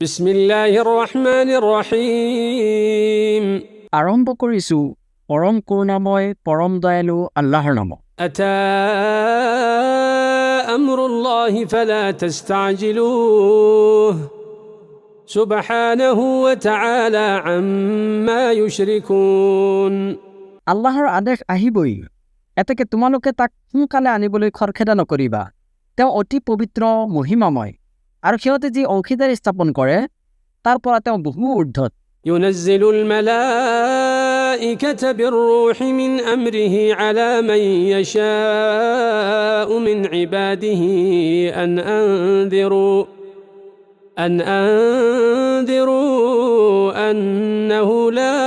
بسم الله الرحمن الرحيم আৰম্ভ কৰিছো পৰম করুণাময় পৰম দয়ালু আল্লাহৰ নামত। أتى أمر الله فلا تستعجلوه سبحانه وتعالى عما يشركون আল্লাহৰ আদেশ আহিবই, এতেকে তোমালোকে তাক সোনকালে আনিবলৈ খৰখেদা নকৰিবা। তেওঁ অতি পবিত্ৰ মহিমাময় আৰু সিহঁতে যি অংশীদাৰী স্থাপন কৰে তাৰ পৰা তেওঁ বহু ঊৰ্ধ্বত। ينزل الملائكة بالروح من أمره على من يشاء من عباده أن أنذروا أنه لا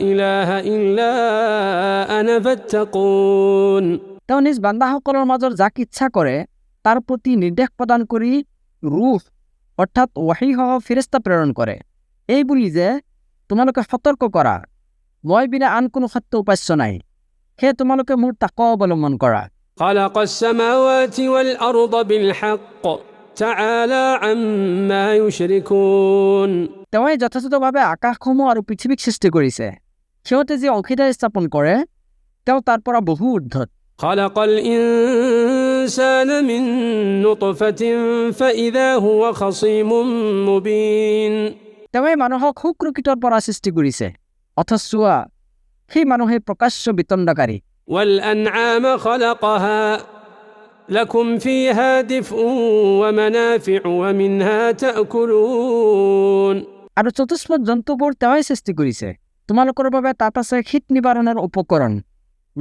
إله إلا أنا فاتقون তেওঁ নিজ বান্দাসকলৰ মাজত যাক ইচ্ছা কৰে তাৰ প্ৰতি নিৰ্দেশ প্ৰদান কৰি ৰুহ অৰ্থাৎ ৱাহীসহ ফেৰেস্তা প্ৰেৰণ কৰে, এই বুলি যে তোমালোকে সতৰ্ক কৰা, মই বিনা আন কোনো সত্য উপাস্য নাই, সেয়ে তোমালোকে মোৰ তাকৱা অৱলম্বন কৰা। خلق السماوات والأرض بالحق تعالى عما يشركون তেওঁৱে যথাযথভাৱে আকাশসমূহ আৰু পৃথিৱীক সৃষ্টি কৰিছে, সিহঁতে যি অংশীদাৰী স্থাপন কৰে তেওঁ তাৰ পৰা বহু ঊৰ্ধ্বত। خلق الإنسان من نطفة فإذا هو خصيم مبين তেওঁৱে মানুহক শুক্ৰকীটৰ পৰা সৃষ্টি কৰিছে, অথচ চোৱা সেই মানুহে প্ৰকাশ্য বিতণ্ডাকাৰী। والأنعام خلقها لكم فيها دفء ومنافع ومنها تأكلون আৰু চতুষ্পদ জন্তুবোৰ তেওঁৱে সৃষ্টি কৰিছে, তোমালোকৰ বাবে তাত আছে শীত নিবাৰণৰ উপকৰণ,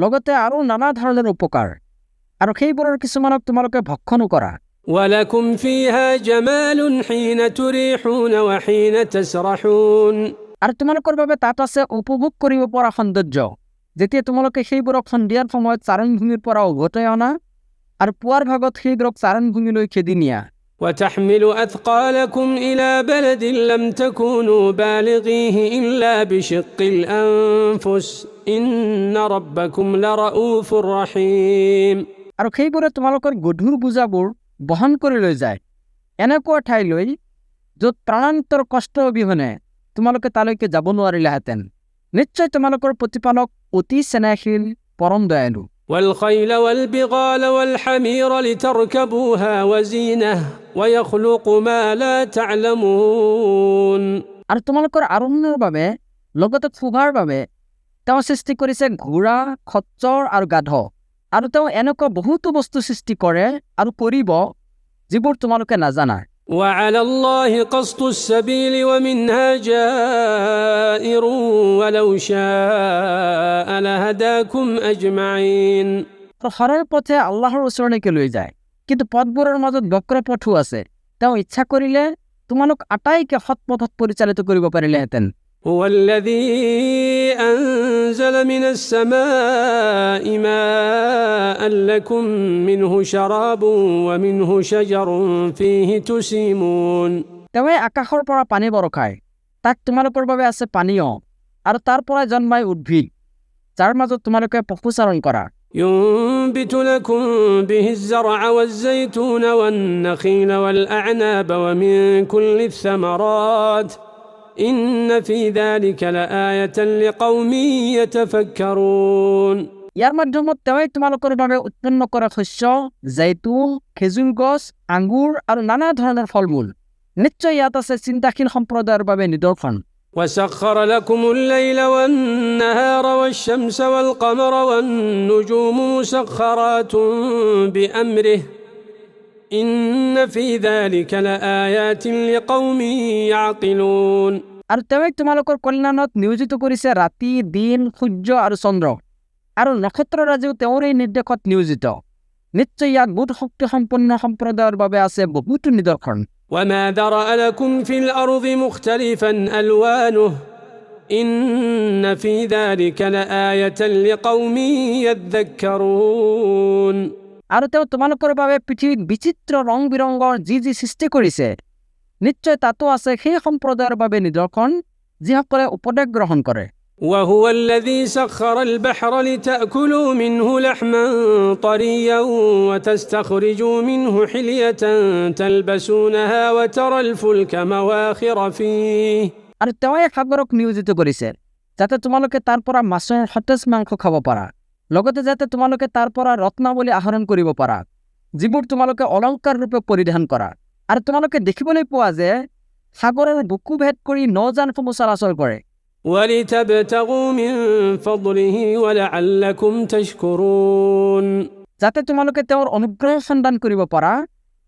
লগতে আৰু নানা ধৰণৰ উপকাৰ, আৰু সেইবোৰৰ কিছুমানক তোমালোকে ভক্ষণো কৰা। ولكم فيها جمال حين تريحون وحين تسرحون আৰু তোমালোকৰ বাবে তাত আছে উপভোগ কৰিব পৰা সৌন্দৰ্য, যেতিয়া তোমালোকে সেইবোৰক সন্ধিয়াৰ সময়ত চাৰণভূমিৰ পৰা উভতাই অনা আৰু পুৱাৰ ভাগত সেইবোৰক চাৰণভূমিলৈ খেদি নিয়া। وتحمل أثقالكم إلى بلد لم تكونوا بالغيه إلا بشق الأنفس إن ربكم لرؤوف رحيم আৰু সেইবোৰে তোমালোকৰ গধুৰ বোজাবোৰ বহন কৰি লৈ যায় এনেকুৱা ঠাইলৈ য'ত প্ৰাণান্তৰ কষ্ট অবিহনে তোমালোকে তালৈকে যাব নোৱাৰিলাহেঁতেন। নিশ্চয় তোমালোকৰ প্ৰতিপালক অতি স্নেহশীল পৰম দয়ালু। والخيل والبغال والحمير لتركبوها وزينة ويخلق ما لا تعلمون আৰু তোমালোকৰ আৰোহণৰ বাবে লগতে ফুভাৰ বাবে তেওঁ সৃষ্টি কৰিছে ঘোঁৰা, খচ্চৰ আৰু গাধ, আৰু তেওঁ এনেকুৱা বহুতো বস্তু সৃষ্টি কৰে আৰু কৰিব যিবোৰ তোমালোকে নাজানা। وعلى الله قصد السبيل ومنها جائر ولو شاء لهداكم أجمعين সৰল পথে আল্লাহৰ ওচৰলৈকে লৈ যায়, কিন্তু পথবোৰৰ মাজত বক্ৰ পথো আছে, তেওঁ ইচ্ছা কৰিলে তোমালোক আটাইকে সৎ পথত পৰিচালিত কৰিব পাৰিলেহেঁতেন। هو الذي أنزل من السماء ماء لكم منه شراب ومنه شجر فيه تسيمون তেওঁৱে আকাশৰ পৰা পানী বৰষায়, তাক তোমালোকৰ বাবে আছে পানীয়, আৰু তাৰ পৰা জন্মায় উদ্ভিদ যাৰ মাজত তোমালোকে পশুচাৰণ কৰা। ينبت لكم به الزرع والزيتون والنخيل والأعناب ومن كل الثمرات إن في ذلك لآية لقوم يتفكرون ইয়াৰ মাধ্যমত তেওঁৱে তোমালোকৰ বাবে উৎপন্ন কৰা শস্য, জৈতুন, খেজুৰ গছ, আঙুৰ আৰু নানা ধৰণৰ ফলমূল, নিশ্চয় ইয়াত আছে চিন্তাশীল সম্প্ৰদায়ৰ বাবে নিদৰ্শন। وسخر لكم الليل والنهار والشمس والقمر والنجوم مسخرات بأمره إن في ذلك لآيات لقوم يعقلون আৰু তেওঁৱে তোমালোকৰ কল্যাণত নিয়োজিত কৰিছে ৰাতি, দিন, সূৰ্য আৰু চন্দ্ৰ, আৰু নক্ষত্ৰৰাজিও তেওঁৰে নিৰ্দেশত নিয়োজিত, নিশ্চয় ইয়াত বোধ শক্তি সম্পন্ন সম্প্ৰদায়ৰ বাবে আছে বহুতো নিদৰ্শন। وما ذرأ لكم في الأرض مختلفا ألوانه إن في ذلك لآية لقوم يذكرون আৰু তেওঁ তোমালোকৰ বাবে পৃথিৱীত বিচিত্ৰ ৰং বিৰঙৰ যি সৃষ্টি কৰিছে, নিশ্চয় তাতো আছে সেই সম্প্ৰদায়ৰ বাবে নিদৰ্শন যিসকলে উপদেশ গ্ৰহণ কৰে। وهو الذي سخر البحر لتأكلوا منه لحما طريا وتستخرجوا منه حلية تلبسونها وترى الفلك مواخر فيه আৰু তেওঁৱে সাগৰক নিয়োজিত কৰিছে যাতে তোমালোকে তাৰ পৰা মাছৰ সতেজ মাংস খাব পাৰা, লগতে যাতে তোমালোকে তাৰ পৰা ৰত্নাৱলী আহৰণ কৰিব পাৰা, যিবোৰ তোমালোকে অলংকাৰ ৰূপে পৰিধান কৰা। আৰু তোমালোকে দেখিবলৈ পোৱা যে সাগৰৰ বুকু ভেদ কৰি নৌযানসমূহ চলাচল কৰে। ولتبتغوا من فضله ولعلكم تشكرون যাতে তোমালোকে তেওঁৰ অনুগ্ৰহ সন্ধান কৰিব পাৰা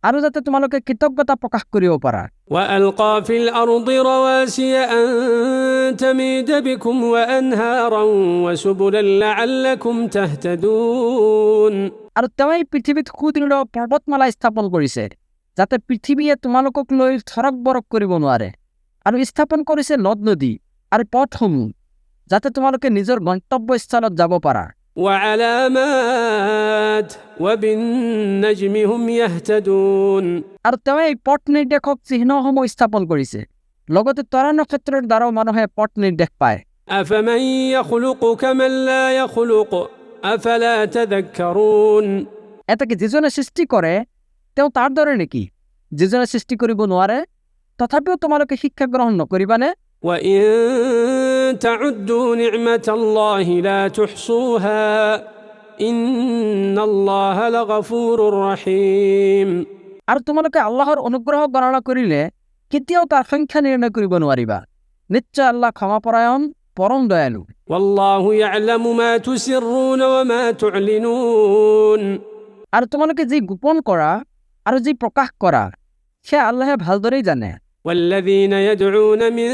আৰু যাতে তোমালোকে কৃতজ্ঞতা প্ৰকাশ কৰিব পাৰা। وألقى في الأرض رواسي أن تميد بكم وأنهارا وسبلا لعلكم تهتدون আৰু তেওঁই পৃথিৱীত সুদৃঢ় পৰ্বতমালা স্থাপন কৰিছে যাতে পৃথিৱীয়ে তোমালোকক লৈ থৰক বৰক কৰিব নোৱাৰে, আৰু স্থাপন কৰিছে নদ নদী আৰু পথসমূহ যাতে তোমালোকে নিজৰ গন্তব্যস্থলত যাব পাৰা। وعلامات وبالنجم هم يهتدون আৰু তেওঁই পথ নিৰ্দেশক চিহ্নসমূহ স্থাপন কৰিছে, লগতে তৰা নক্ষত্ৰৰ দ্বাৰাও মানুহে পথ নিৰ্দেশ পায়। أفمن يخلق كمن لا يخلق أفلا تذكرون এটাকে যিজনে সৃষ্টি কৰে তেওঁ তাৰ দৰে নেকি? যিজনে সৃষ্টি কৰিব নোৱাৰে তথাপিও তোমালোকে শিক্ষা গ্ৰহণ নকৰিবানে? وإن تعدوا نعمة الله لا تحصوها إن الله لغفور رحيم আৰু তোমালোকে আল্লাহৰ অনুগ্ৰহ গণনা কৰিলে কেতিয়াও তাৰ সংখ্যা নিৰ্ণয় কৰিব নোৱাৰিবা। নিশ্চয় আল্লাহ ক্ষমাপৰায়ণ, পৰম দয়ালু। والله يعلم ما تسرون وما تعلنون আৰু তোমালোকে যি গোপন কৰা আৰু যি প্ৰকাশ কৰা সেয়া আল্লাহে ভালদৰেই জানে। والذين يدعون من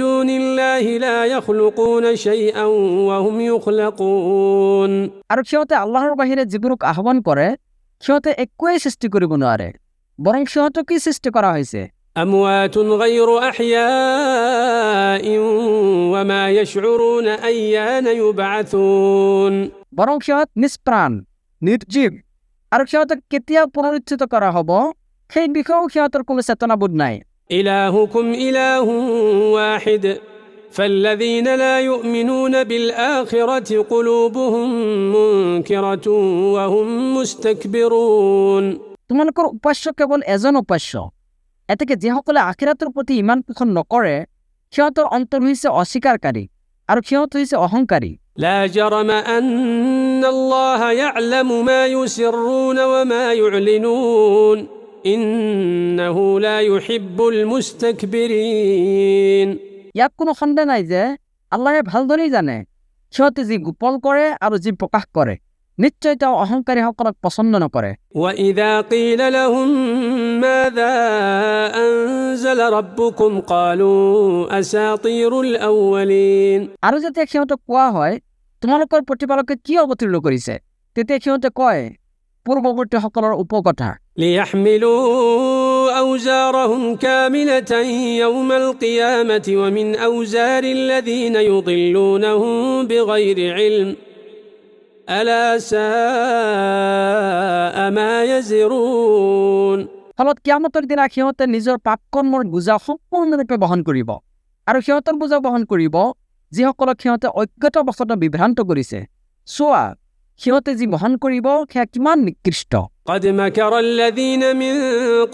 دون الله لا يخلقون شيئا وهم يخلقون আৰু সিহঁতে আল্লাহৰ বাহিৰে যিবোৰক আহ্বান কৰে সিহঁতে একোৱেই সৃষ্টি কৰিব নোৱাৰে, বৰং সিহঁতকেই সৃষ্টি কৰা হৈছে। أموات غير أحياء وما يشعرون أيان يبعثون বৰং সিহঁত নিষ্প্ৰাণ, নিৰ্জীৱ, আৰু সিহঁতক কেতিয়া পুনৰুজ্জিত কৰা হ'ব সেই বিষয়েও সিহঁতৰ কোনো চেতনাবোধ নাই। إلهكم إله واحد فالذين لا يؤمنون بالآخرة قلوبهم منكرة وهم مستكبرون তোমালোকৰ উপাস্য কেৱল এজন উপাস্য, এতেকে যিসকলে আখিৰাতৰ প্ৰতি ইমান পোষণ নকৰে সিহঁতৰ অন্তৰ হৈছে অস্বীকাৰকাৰী আৰু সিহঁত হৈছে অহংকাৰী। لا جرم أن الله يعلم ما يسرون وما يعلنون إنه لا يحب المستكبرين ইয়াত কোনো সন্দেহ নাই যে আল্লাহে ভালদৰেই জানে সিহঁতে যি গোপন কৰে আৰু যি প্ৰকাশ কৰে, নিশ্চয় তেওঁ অহংকাৰীসকলক পছন্দ নকৰে। وإذا قيل لهم ماذا أنزل ربكم قالوا أساطير الأولين আৰু যেতিয়া সিহঁতক কোৱা হয় তোমালোকৰ প্ৰতিপালকে কি অৱতীৰ্ণ কৰিছে তেতিয়া সিহঁতে কয় পূৰ্বৱৰ্তীসকলৰ উপকথা। ليحملوا أوزارهم كاملة يوم القيامة ومن أوزار الذين يضلونهم بغير علم ألا ساء ما يزرون ফলত কিয়ামতৰ দিনা সিহঁতে নিজৰ পাপ কৰ্মৰ বোজা সম্পূৰ্ণৰূপে বহন কৰিব, আৰু সিহঁতৰ বোজা বহন কৰিব যিসকলক সিহঁতে অজ্ঞতাবশতঃ বিভ্ৰান্ত কৰিছে। চোৱা সিহঁতে যি বহন কৰিব সেয়া কিমান নিকৃষ্ট। قد مكر الذين من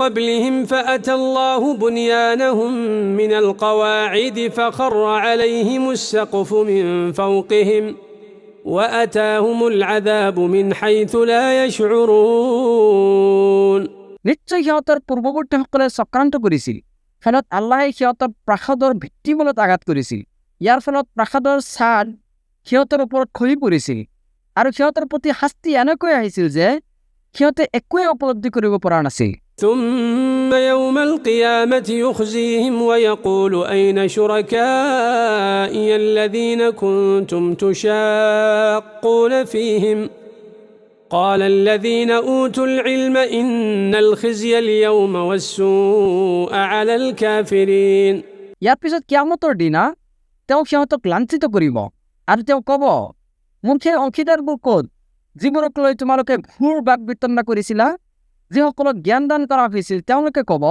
قبلهم فأتى الله بنيانهم من القواعد فخر عليهم السقف من فوقهم وأتاهم العذاب من حيث لا يشعرون নিশ্চয় সিহঁতৰ পূৰ্বৱৰ্তীসকলে চক্ৰান্ত কৰিছিল, ফলত আল্লাহে সিহঁতৰ প্ৰাসাদৰ ভিত্তিমূলত আঘাত কৰিছিল। ইয়াৰ ফলত প্ৰাসাদৰ ছাদ সিহঁতৰ ওপৰত খহি পৰিছিল, আৰু সিহঁতৰ প্ৰতি শাস্তি এনেকৈ আহিছিল যে সিহঁতে একোৱে উপলব্ধি কৰিব পৰা নাছিল। ثم يوم القيامة يخزيهم ويقول أين شركائي الذين كنتم تشاقون فيهم قال الذين أوتوا العلم إن الخزي اليوم والسوء على الكافرين ইয়াৰ পিছত কিয়ামতৰ দিনা তেওঁ সিহঁতক লাঞ্ছিত কৰিব আৰু তেওঁ ক'ব মোৰ সেই অংশীদাৰবোৰ ক'ত যিবোৰক লৈ তোমালোকে ঘোৰ বাক বিতণ্ডা কৰিছিলা? যিসকলক জ্ঞান দান কৰা হৈছিল তেওঁলোকে ক'ব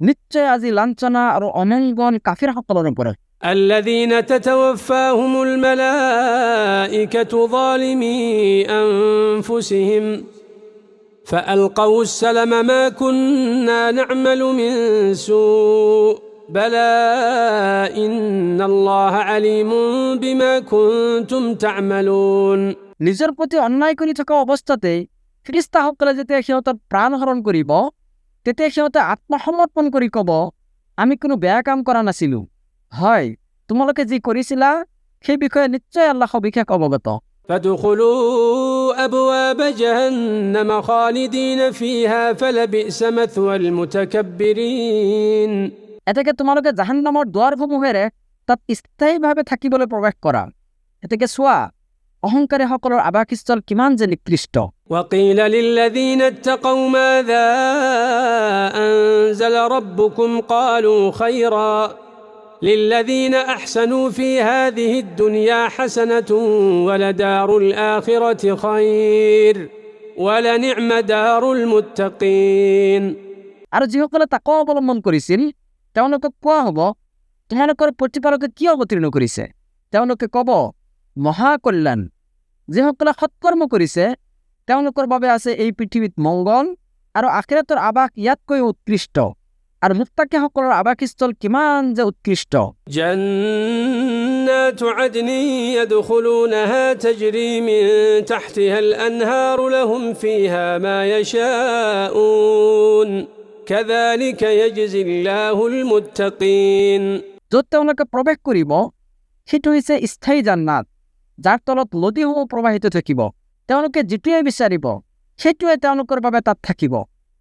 নিশ্চয় আজি লাঞ্ছনা আৰু অমংগল কাফিৰসকলৰ ওপৰত। الذين تتوفاهم الملائكة ظالمي أنفسهم فألقوا السلم ما كنا نعمل من سوء بلى إن الله عليم بما كنتم تعملون নিজৰ প্ৰতি অন্যায় কৰি থকা অৱস্থাতেই ফিৰিস্তাসকলে যেতিয়া সিহঁতৰ প্ৰাণ হৰণ কৰিব তেতিয়া সিহঁতে আত্মসমৰ্পণ কৰি ক'ব আমি কোনো বেয়া কাম কৰা নাছিলোঁ হয় তোমালোকে যি কৰিছিলা সেই বিষয়ে নিশ্চয় আল্লাহ সবিশেষ অৱগত فادخلوا أبواب جهنم خالدين فيها فلبئس مثوى المتكبرين এতেকে তোমালোকে জাহান্নামৰ দুৱাৰসমূহেৰে তাত স্থায়ীভাৱে থাকিবলৈ প্ৰৱেশ কৰা এতেকে চোৱা অহংকাৰীসকলৰ আৱাসস্থল কিমান যে নিকৃষ্ট وقيل للذين اتقوا ماذا أنزل ربكم قالوا خيرا للذين أحسنوا في هذه الدنيا حسنة ولدار الآخرة خير ولنعم دار المتقين আৰু যিসকলে তাকৱা অৱলম্বন কৰিছিল তেওঁলোকক কোৱা হ'ব তোমালোকৰ প্ৰতিপালকে কি অৱতীৰ্ণ কৰিছে তেওঁলোকে ক'ব মহাকল্যাণ যিসকলে সৎকৰ্ম কৰিছে তেওঁলোকৰ বাবে আছে এই পৃথিৱীত মংগল আৰু আখিৰাতৰ আৱাস ইয়াতকৈ উৎকৃষ্ট আৰু মুত্তাকিসকলৰ আৱাসস্থল কিমান যে উৎকৃষ্ট جنات عدن يدخلونها تجري من تحتها الأنهار لهم فيها ما يشاءون كذلك يجزي الله المتقين য'ত তেওঁলোকে প্ৰৱেশ কৰিব সেইটো হৈছে স্থায়ী জান্নাত যাৰ তলত নদীসমূহ প্ৰবাহিত থাকিব তেওঁলোকে যিটোৱে বিচাৰিব সেইটোৱে তেওঁলোকৰ বাবে তাত থাকিব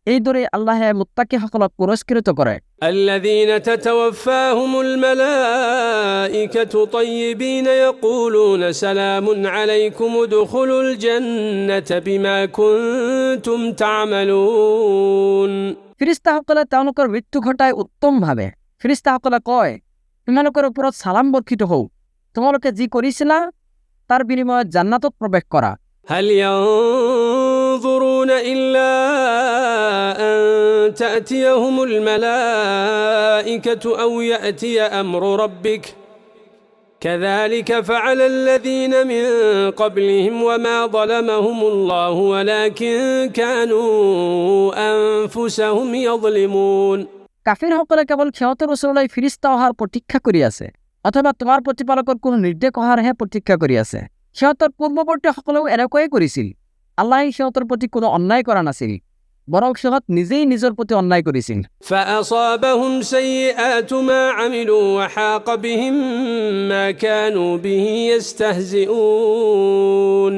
এইদৰে আল্লাহে মুত্তাকিসকলক পুৰস্কৃত কৰে الذين تتوفاهم الملائكة طيبين يقولون سلام عليكم ادخلوا الجنة بما كنتم تعملون ফিৰিস্তাসকলে তেওঁলোকৰ মৃত্যু ঘটাই উত্তমভাৱে ফিৰিস্তাসকলে কয় তোমালোকৰ ওপৰত সালাম বৰ্ষিত হওক তোমালোকে যি কৰিছিলা তাৰ বিনিময়ত জান্নাতত প্ৰৱেশ কৰা هل ينظرون إلا أن تأتيهم الملائكة أو يأتي أمر ربك كذلك فعل الذين من قبلهم وما ظلمهم الله ولكن كانوا أنفسهم يظلمون কাফিৰসকলে কেৱল সিহঁতৰ ওচৰলৈ ফিৰিস্তা অহাৰ প্ৰতীক্ষা কৰি আছে অথবা তোমাৰ প্ৰতিপালকৰ কোনো নিৰ্দেশ অহাৰহে প্ৰতীক্ষা কৰি আছে সিহঁতৰ পূৰ্বৱৰ্তীসকলেও এনেকৈয়ে কৰিছিল আল্লাহে সিহঁতৰ প্ৰতি কোনো অন্যায় কৰা নাছিল বৰং সিহঁত নিজেই নিজৰ প্ৰতি অন্যায় কৰিছিল فأصابهم سيئات ما عملوا وحاق بهم ما كانوا به يستهزئون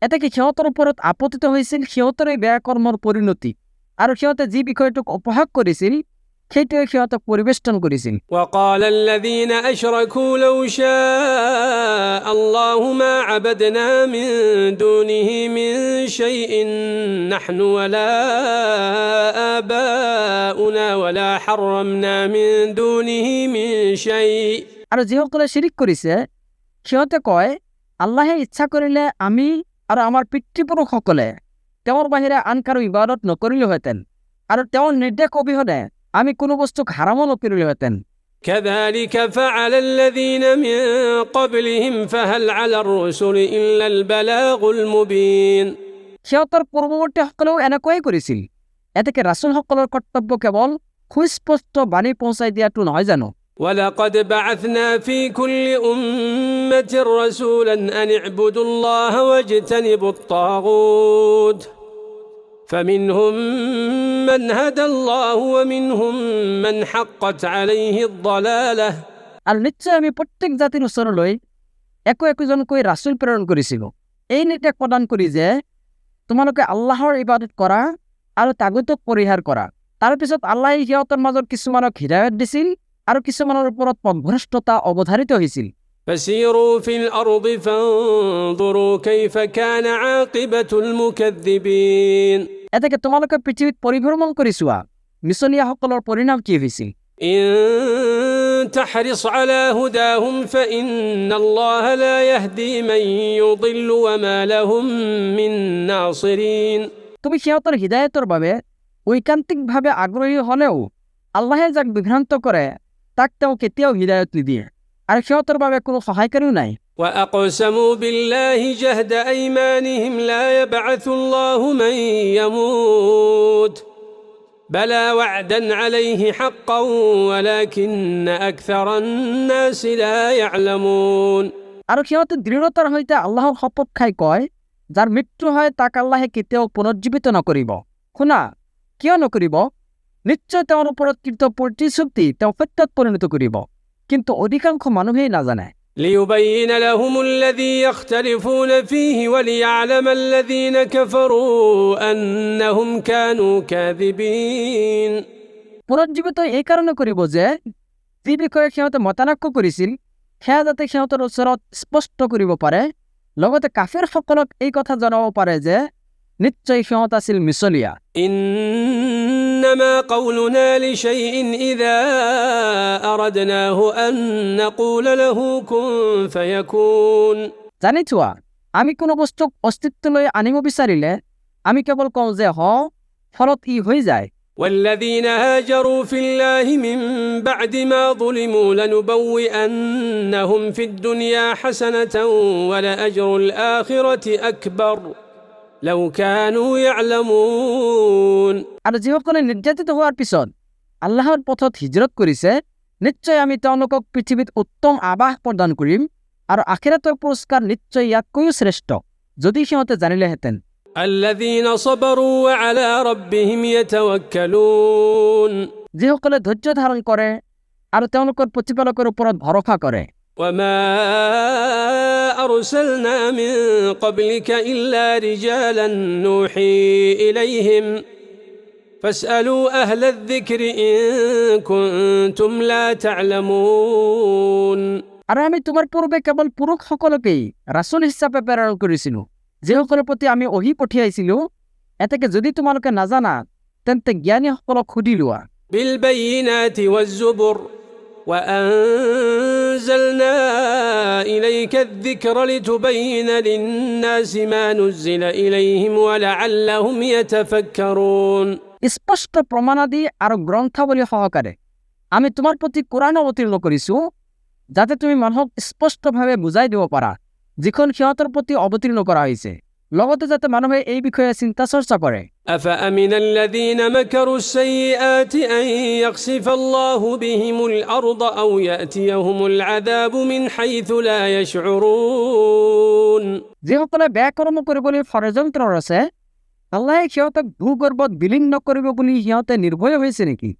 এতেকে সিহঁতৰ ওপৰত আপতিত হৈছিল সিহঁতৰে বেয়া কৰ্মৰ পৰিণতি আৰু সিহঁতে যি বিষয়টোক উপহাস কৰিছিল সেইটোৱে সিহঁতক পৰিবেষ্টন কৰিছিল وقال الذين أشركوا لو شاء الله ما عبدنا من دونه من شيء نحن ولا آباؤنا ولا حرمنا من دونه من شيء আৰু যিসকলে শিৰিক কৰিছে সিহঁতে কয় আল্লাহে ইচ্ছা কৰিলে আমি আৰু আমাৰ পিতৃপুৰুষসকলে তেওঁৰ বাহিৰে আন কাৰো ইবাদত নকৰিলোহেঁতেন আৰু তেওঁৰ নিৰ্দেশ অবিহনে আমি কোনো বস্তুক হাৰামো নকৰিলোহেঁতেন كذلك فعل الذين من قبلهم فهل على الرسل إلا البلاغ المبين সিহঁতৰ পূৰ্বৱৰ্তীসকলেও এনেকৈয়ে কৰিছিল এতেকে ৰাছুলসকলৰ কৰ্তব্য কেৱল সুস্পষ্ট বাণী পਹੁঁচাই দিয়াটো নহয় জানো ولقد بعثنا في كل أمة رسولا أن اعبدوا الله واجتنبوا الطاغوت فمنهم من هدى الله ومنهم من حقت عليه الضلالة আৰু নিশ্চয় আমি প্ৰত্যেক জাতিৰ ওচৰলৈ একোজনকৈ ৰাছুল প্ৰেৰণ কৰিছিলোঁ এই নিৰ্দেশ প্ৰদান কৰি যে তোমালোকে আল্লাহৰ ইবাদত কৰা আৰু তাগুতক পৰিহাৰ কৰা তাৰপিছত আল্লাহে সিহঁতৰ মাজত কিছুমানক হিদায়ত দিছিল আৰু কিছুমানৰ ওপৰত পথভ্ৰষ্টতা অৱধাৰিত হৈছিল فسيروا في الأرض فانظروا كيف كان عاقبة المكذبين এতেকে তোমালোকে পৃথিৱীত পৰিভ্ৰমণ কৰি চোৱা মিছলীয়াসকলৰ পৰিণাম কি হৈছিল إن تحرص على هداهم فإن الله لا يهدي من يضل وما لهم من ناصرين তুমি সিহঁতৰ হিদায়তৰ বাবে ঐকান্তিকভাৱে আগ্ৰহী হ'লেও আল্লাহে যাক বিভ্ৰান্ত কৰে তাক তেওঁ কেতিয়াও হিদায়ত নিদিয়ে আর সিহঁতৰ বাবে কোনো সহায়কাৰীও নাই। وأقسموا بالله جهد أيمانهم لا يبعث الله من يموت بلى وعدا عليه حقا ولكن أكثر الناس لا يعلمون। আৰু সিহঁতে দৃঢ়তাৰ সৈতে আল্লাহৰ শপত খাই কয়, যাৰ মৃত্যু হয় তাক আল্লাহে কেতিয়াও পুনৰ্জীৱিত নকৰিব। শুনা, কিয় নকৰিব? নিশ্চয় তেওঁৰ ওপৰত কৃত প্ৰতিশ্ৰুতি তেওঁ সত্যত পৰিণত কৰিব, কিন্তু অধিকাংশ মানুহেই নাজানে। ليبين لهم الذي يختلفون فيه وليعلم الذين كفروا أنهم كانوا كاذبين। পুনৰ্জীৱিত এই কাৰণে কৰিব যে যি বিষয়ে সিহঁতে মতানৈক্য কৰিছিল সেয়া যাতে সিহঁতৰ ওচৰত স্পষ্ট কৰিব পাৰে, লগতে কাফিৰসকলক এই কথা জনাব পাৰে যে নিশ্চয় সিহঁত আছিল মিছলীয়া। إنما قولنا لشيء إذا أردناه أن نقول له كن فيكون। জানি থোৱা, আমি কোনো বস্তুক অস্তিত্বলৈ আনিব বিচাৰিলে আমি কেৱল কওঁ যে হ, ফলত ই হৈ যায়। والذين هاجروا في الله من بعد ما ظلموا لنبوئنهم في الدنيا حسنة ولأجر الآخرة أكبر لو كانوا يعلمون। আৰু যিসকলে নিৰ্যাতিত হোৱাৰ পিছত আল্লাহৰ পথত হিজৰত কৰিছে, নিশ্চয় আমি তেওঁলোকক পৃথিৱীত উত্তম আৱাস প্ৰদান কৰিম, আৰু আখিৰাতৰ পুৰস্কাৰ নিশ্চয় ইয়াতকৈও শ্ৰেষ্ঠ যদি সিহঁতে জানিলেহেঁতেন। الذين صبروا وعلى ربهم يتوكلون। যিসকলে ধৈৰ্য ধাৰণ কৰে আৰু তেওঁলোকৰ প্ৰতিপালকৰ ওপৰত ভৰসা কৰে। وما أرسلنا من قبلك إلا رجالا نوحي إليهم فاسألوا أهل الذكر إن كنتم لا تعلمون। আৰু আমি তোমাৰ পূৰ্বে কেৱল পুৰুষসকলকেই ৰাসূল হিচাপে প্ৰেৰণ কৰিছিলোঁ, যিসকলৰ প্ৰতি আমি ওহী পঠিয়াইছিলোঁ। এতেকে যদি তোমালোকে নাজানা তেন্তে জ্ঞানীসকলক সুধি লোৱা। بالبينات والزبر وأنزلنا إليك الذكر لتبين للناس ما نزل إليهم ولعلهم يتفكرون। স্পষ্ট প্ৰমাণাদি আৰু গ্ৰন্থাৱলী সহকাৰে আমি তোমাৰ প্ৰতি কোৰাণ অৱতীৰ্ণ কৰিছোঁ, যাতে তুমি মানুহক স্পষ্টভাৱে বুজাই দিব পাৰা যিখন সিহঁতৰ প্ৰতি অৱতীৰ্ণ কৰা হৈছে, লগতে যাতে মানুহে এই বিষয়ে চিন্তা চৰ্চা কৰে। أفأمن الذين مكروا السيئات أن يخسف الله بهم الأرض أو يأتيهم العذاب من حيث لا يشعرون। যিসকলে বেয়া কৰ্ম কৰিবলৈ ষড়যন্ত্ৰ আছে, আল্লাহে সিহঁতক ভূগৰ্ভত বিলীন নকৰিব বুলি সিহঁতে নিৰ্ভয় হৈছে নেকি?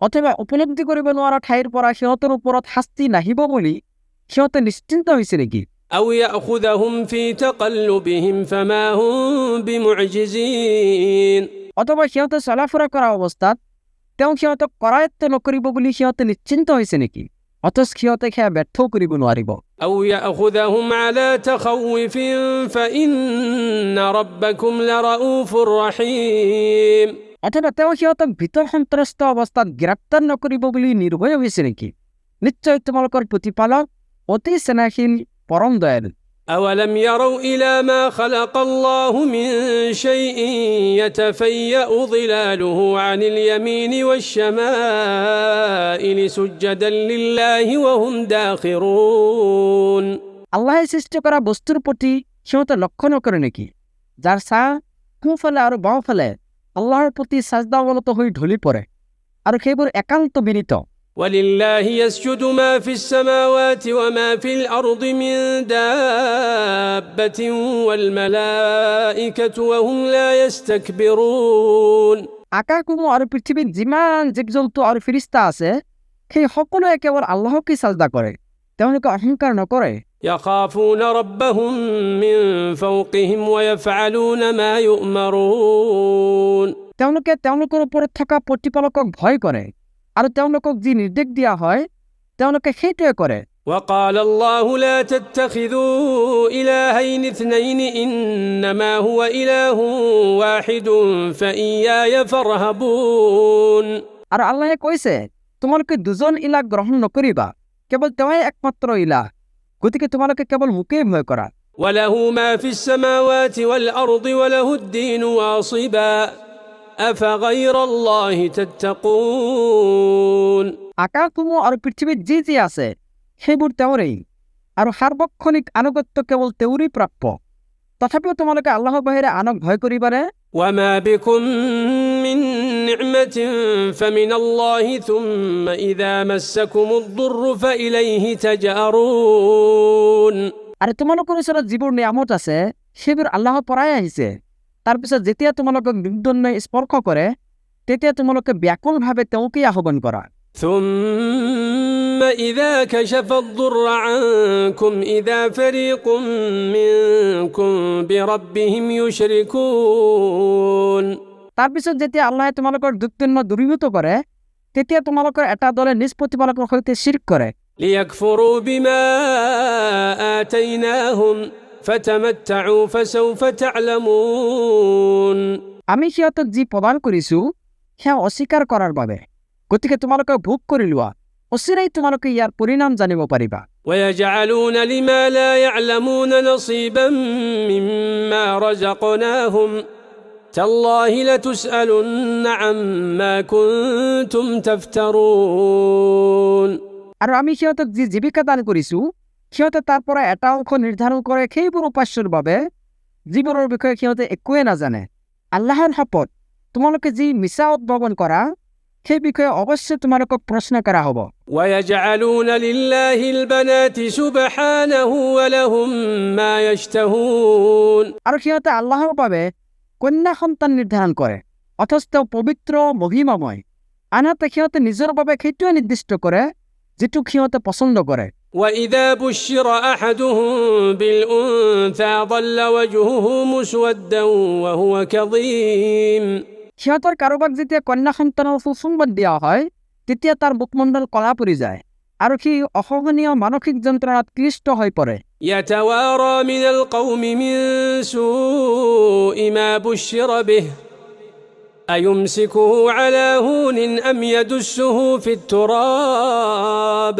অথবা উপলব্ধি কৰিব নোৱাৰা ঠাইৰ পৰা সিহঁতৰ ওপৰত শাস্তি নাহিব বুলি সিহঁতে নিশ্চিন্ত হৈছে নেকি? أو يأخذهم في تقلبهم فما هم بمعجزين। অথবা সিহঁতে চলাফুৰা কৰা অৱস্থাত তেওঁ সিহঁতক কৰায়ত্ব নকৰিব বুলি সিহঁতে নিশ্চিন্ত হৈছে নেকি? অথচ সিহঁতে সেয়া ব্যৰ্থও কৰিব নোৱাৰিব। أو يأخذهم على تخوف فإن ربكم لرؤوف رحيم। অথবা তেওঁ সিহঁতক ভীত সন্ত্ৰস্ত অৱস্থাত গ্ৰেপ্তাৰ নকৰিব বুলি নিৰ্ভয় হৈছে নেকি? নিশ্চয় তোমালোকৰ প্ৰতিপালক অতি স্নেহশীল, পৰম দয়ালু। أولم يروا إلى ما خلق الله من شيء يتفيأ ظلاله عن اليمين والشمائل سجدا لله وهم داخرون। আল্লাহে সৃষ্টি কৰা বস্তুৰ প্ৰতি সিহঁতে লক্ষ্য নকৰে নেকি, যাৰ ছাঁ সোঁফালে আৰু বাওঁফালে আল্লাহৰ প্ৰতি সাজদা অৱনত হৈ ঢলি পৰে, আৰু সেইবোৰ একান্ত বিনীত। ولله يسجد ما في السماوات وما في الأرض من دابة والملائكة وهم لا يستكبرون। আকাশসমূহ আৰু পৃথিৱীত যিমান জীৱ-জন্তু আৰু ফিৰিস্তা আছে সেই সকলোৱে কেৱল আল্লাহকে সাজদা কৰে, তেওঁলোকে অহংকাৰ নকৰে। يخافون ربهم من فوقهم ويفعلون ما يؤمرون। তেওঁলোকে তেওঁলোকৰ ওপৰত থকা প্ৰতিপালকক ভয় কৰে আৰু তেওঁলোকক যি নিৰ্দেশ দিয়া হয় তেওঁলোকে সেইটোৱে কৰে। وقال الله لا تتخذوا إلهين اثنين إنما هو إله واحد فإياي فارهبون। আৰু আল্লাহে কৈছে, তোমালোকে দুজন ইলাহ গ্ৰহণ নকৰিবা, কেৱল তেওঁই একমাত্ৰ ইলাহ, গতিকে তোমালোকে কেৱল মোকেই ভয় কৰা। وله ما في السماوات والأرض وله الدين واصبا أفغير الله تتقون। আকাশসমূহ আৰু পৃথিৱীত যি যি আছে সেইবোৰ তেওঁৰেই আৰু সাৰ্বক্ষণিক আনুগত্য কেৱল তেওঁৰেই প্ৰাপ্য। তথাপিও তোমালোকে আল্লাহৰ বাহিৰে আনক ভয় কৰিবানে? وما بكم من نعمة فمن الله ثم إذا مسكم الضر فإليه تجأرون। আৰু তোমালোকৰ ওচৰত যিবোৰ নিয়ামত আছে সেইবোৰ আল্লাহৰ পৰাই আহিছে। তাৰপিছত যেতিয়া তোমালোকক দুৰ্দণ্ডই স্পৰ্শ কৰে তেতিয়া তোমালোকে ব্যাকুলভাৱে তেওঁকেই আহ্বান কৰা। ثم إذا كشف الضر عنكم إذا فريق منكم بربهم يشركون। তাৰপিছত যেতিয়া আল্লাহে তোমালোকৰ দুৰ্দণ্ড দূৰীভূত কৰে তেতিয়া তোমালোকৰ এটা দলে নিজ প্ৰতিপালকৰ সৈতে শিৰক কৰে। ليكفروا بما آتيناهم فتمتعوا فسوف تعلمون। আমি সিহঁতক যি প্ৰদান কৰিছো সেয়া অস্বীকাৰ কৰাৰ বাবে, গতিকে তোমালোকে ভোগ কৰি লোৱা, অচিৰেই তোমালোকে ইয়াৰ পৰিণাম জানিব পাৰিবা। ويجعلون لما لا يعلمون نصيبا مما رزقناهم تالله لتسألن عما كنتم تفترون। আৰু আমি সিহঁতক যি জীৱিকা দান কৰিছো সিহঁতে তাৰ পৰা এটা অংশ নিৰ্ধাৰণ কৰে সেইবোৰ উপাস্যৰ বাবে যিবোৰৰ বিষয়ে সিহঁতে একোৱে নাজানে। আল্লাহৰ শপত, তোমালোকে যি মিছা উদ্ভাৱন কৰা সেই বিষয়ে অৱশ্যে তোমালোকক প্ৰশ্ন কৰা হ'ব। ويجعلون لله البنات سبحانه ولهم ما يشتهون। আৰু সিহঁতে আল্লাহৰ বাবে কন্যা সন্তান নিৰ্ধাৰণ কৰে অথচ তেওঁ পবিত্ৰ মহিমাময়। আনহাতে সিহঁতে নিজৰ বাবে সেইটোৱে নিৰ্দিষ্ট কৰে যিটো সিহঁতে পচন্দ কৰে। وإذا بشر أحدهم بالأنثى ظل وجهه مسودا وهو كظيم। সিহঁতৰ কাৰোবাক যেতিয়া কন্যা সন্তানৰ সুসংবাদ দিয়া হয় তেতিয়া তাৰ মুখমণ্ডল কলা পৰি যায় আৰু সি অসহনীয় মানসিক যন্ত্ৰণাত ক্লিষ্ট হৈ পৰে। يتوارى من القوم من سوء ما بشر به أيمسكه على هون أم يدسه في التراب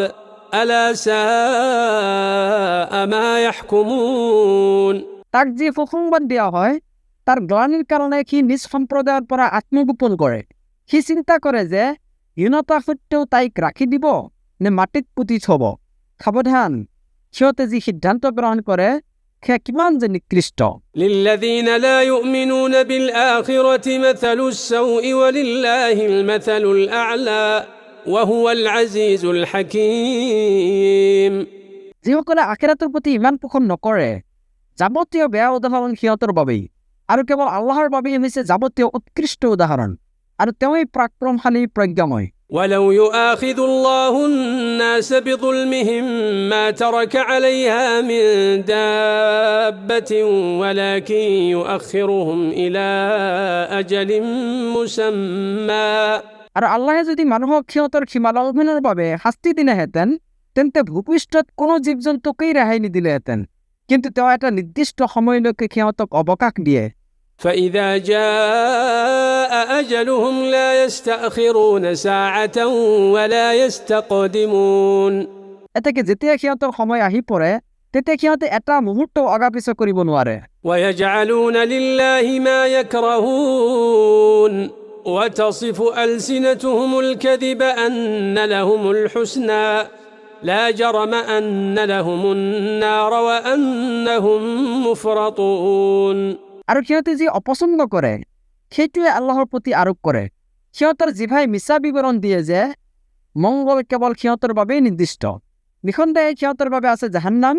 ألا ساء ما يحكمون। তাক যি সুসংবাদ দিয়া হয় তাৰ গ্লানিৰ কাৰণে সি নিজ সম্প্ৰদায়ৰ পৰা আত্মগোপন কৰে। সি চিন্তা কৰে যে হীনতা সত্বেও তাইক ৰাখি দিব নে মাটিত পুতি থব। সাৱধান, সিহঁতে যি সিদ্ধান্ত গ্ৰহণ কৰে সেয়া কিমান যে নিকৃষ্ট। للذين لا يؤمنون بالآخرة مثل السوء ولله المثل الأعلى وهو العزيز الحكيم। যিসকলে আখিৰাতৰ প্ৰতি ইমান পোষণ নকৰে যাৱতীয় বেয়া উদাহৰণ সিহঁতৰ বাবেই, আৰু কেৱল আল্লাহৰ বাবেই হৈছে যাৱতীয় উৎকৃষ্ট উদাহৰণ, আৰু তেওঁই পৰাক্ৰমশালী প্ৰজ্ঞাময়। ولو يؤاخذ الله الناس بظلمهم ما ترك عليها من دابة ولكن يؤخرهم إلى أجل مسمى। আৰু আল্লাহে যদি মানুহক সিহঁতৰ সীমালংঘনৰ বাবে শাস্তি দিলেহেঁতেন তেন্তে ভূপৃষ্ঠত কোনো জীৱ জন্তুকেই ৰেহাই নিদিলেহেঁতেন, কিন্তু তেওঁ এটা নিৰ্দিষ্ট সময়লৈকে সিহঁতক অৱকাশ দিয়ে। فإذا جاء أجلهم لا يستأخرون ساعة ولا يستقدمون। এতেকে যেতিয়া সিহঁতৰ সময় আহি পৰে তেতিয়া সিহঁতে এটা মুহূৰ্তও অগাপিছ কৰিব নোৱাৰে। ويجعلون لله ما يكرهون وتصف ألسنتهم الكذب أن لهم الحسنى لا جرم أن لهم النار وأنهم مفرطون। আৰু সিহঁতে যি অপছন্দ কৰে সেইটোৱে আল্লাহৰ প্ৰতি আৰোপ কৰে। সিহঁতৰ জিভাই মিছা বিৱৰণ দিয়ে যে মংগল কেৱল সিহঁতৰ বাবেই নিৰ্দিষ্ট। নিঃসন্দেহে সিহঁতৰ বাবে আছে জাহান্নাম,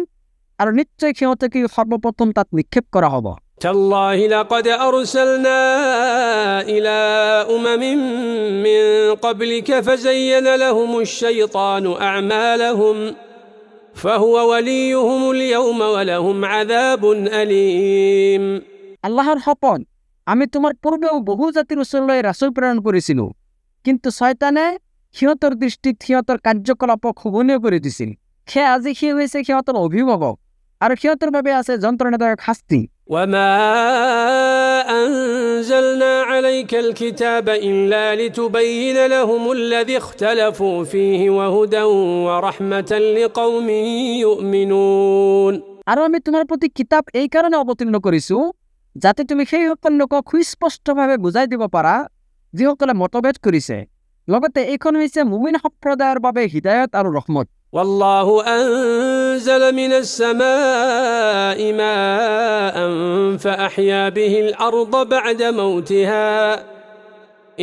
আৰু নিশ্চয় সিহঁতকে সৰ্বপ্ৰথম তাত নিক্ষেপ কৰা হ'ব। تالله لقد أرسلنا إلى أمم من قبلك فزين لهم الشيطان أعمالهم فهو وليهم اليوم ولهم عذاب أليم। আল্লাহৰ শপত, আমি তোমাৰ পূৰ্বেও বহু জাতিৰ ওচৰলৈ ৰাছুল প্ৰেৰণ কৰিছিলো, কিন্তু শয়তানে সিহঁতৰ দৃষ্টিত সিহঁতৰ কাৰ্যকলাপক শোভনীয় কৰি দিছিল। সেয়া আজি সি হৈছে সিহঁতৰ অভিভাৱক, আৰু সিহঁতৰ বাবে আছে যন্ত্ৰণাদায়ক শাস্তি। وما أنزلنا عليك الكتاب إلا لتبين لهم الذي اختلفوا فيه وهدى ورحمة لقوم يؤمنون। আৰু আমি তোমাৰ প্ৰতি কিতাপ এই কাৰণে অৱতীৰ্ণ কৰিছো যাতে তুমি সেই সকল লোকক সুস্পষ্টভাৱে বুজাই দিব পাৰা যিসকলে মতভেদ কৰিছে। লগতে এইখন হৈছে মুমিন সম্প্ৰদায়ৰ বাবে হিদায়ত আৰু ৰহমত। والله أنزل من السماء ماء فأحيا به الأرض بعد موتها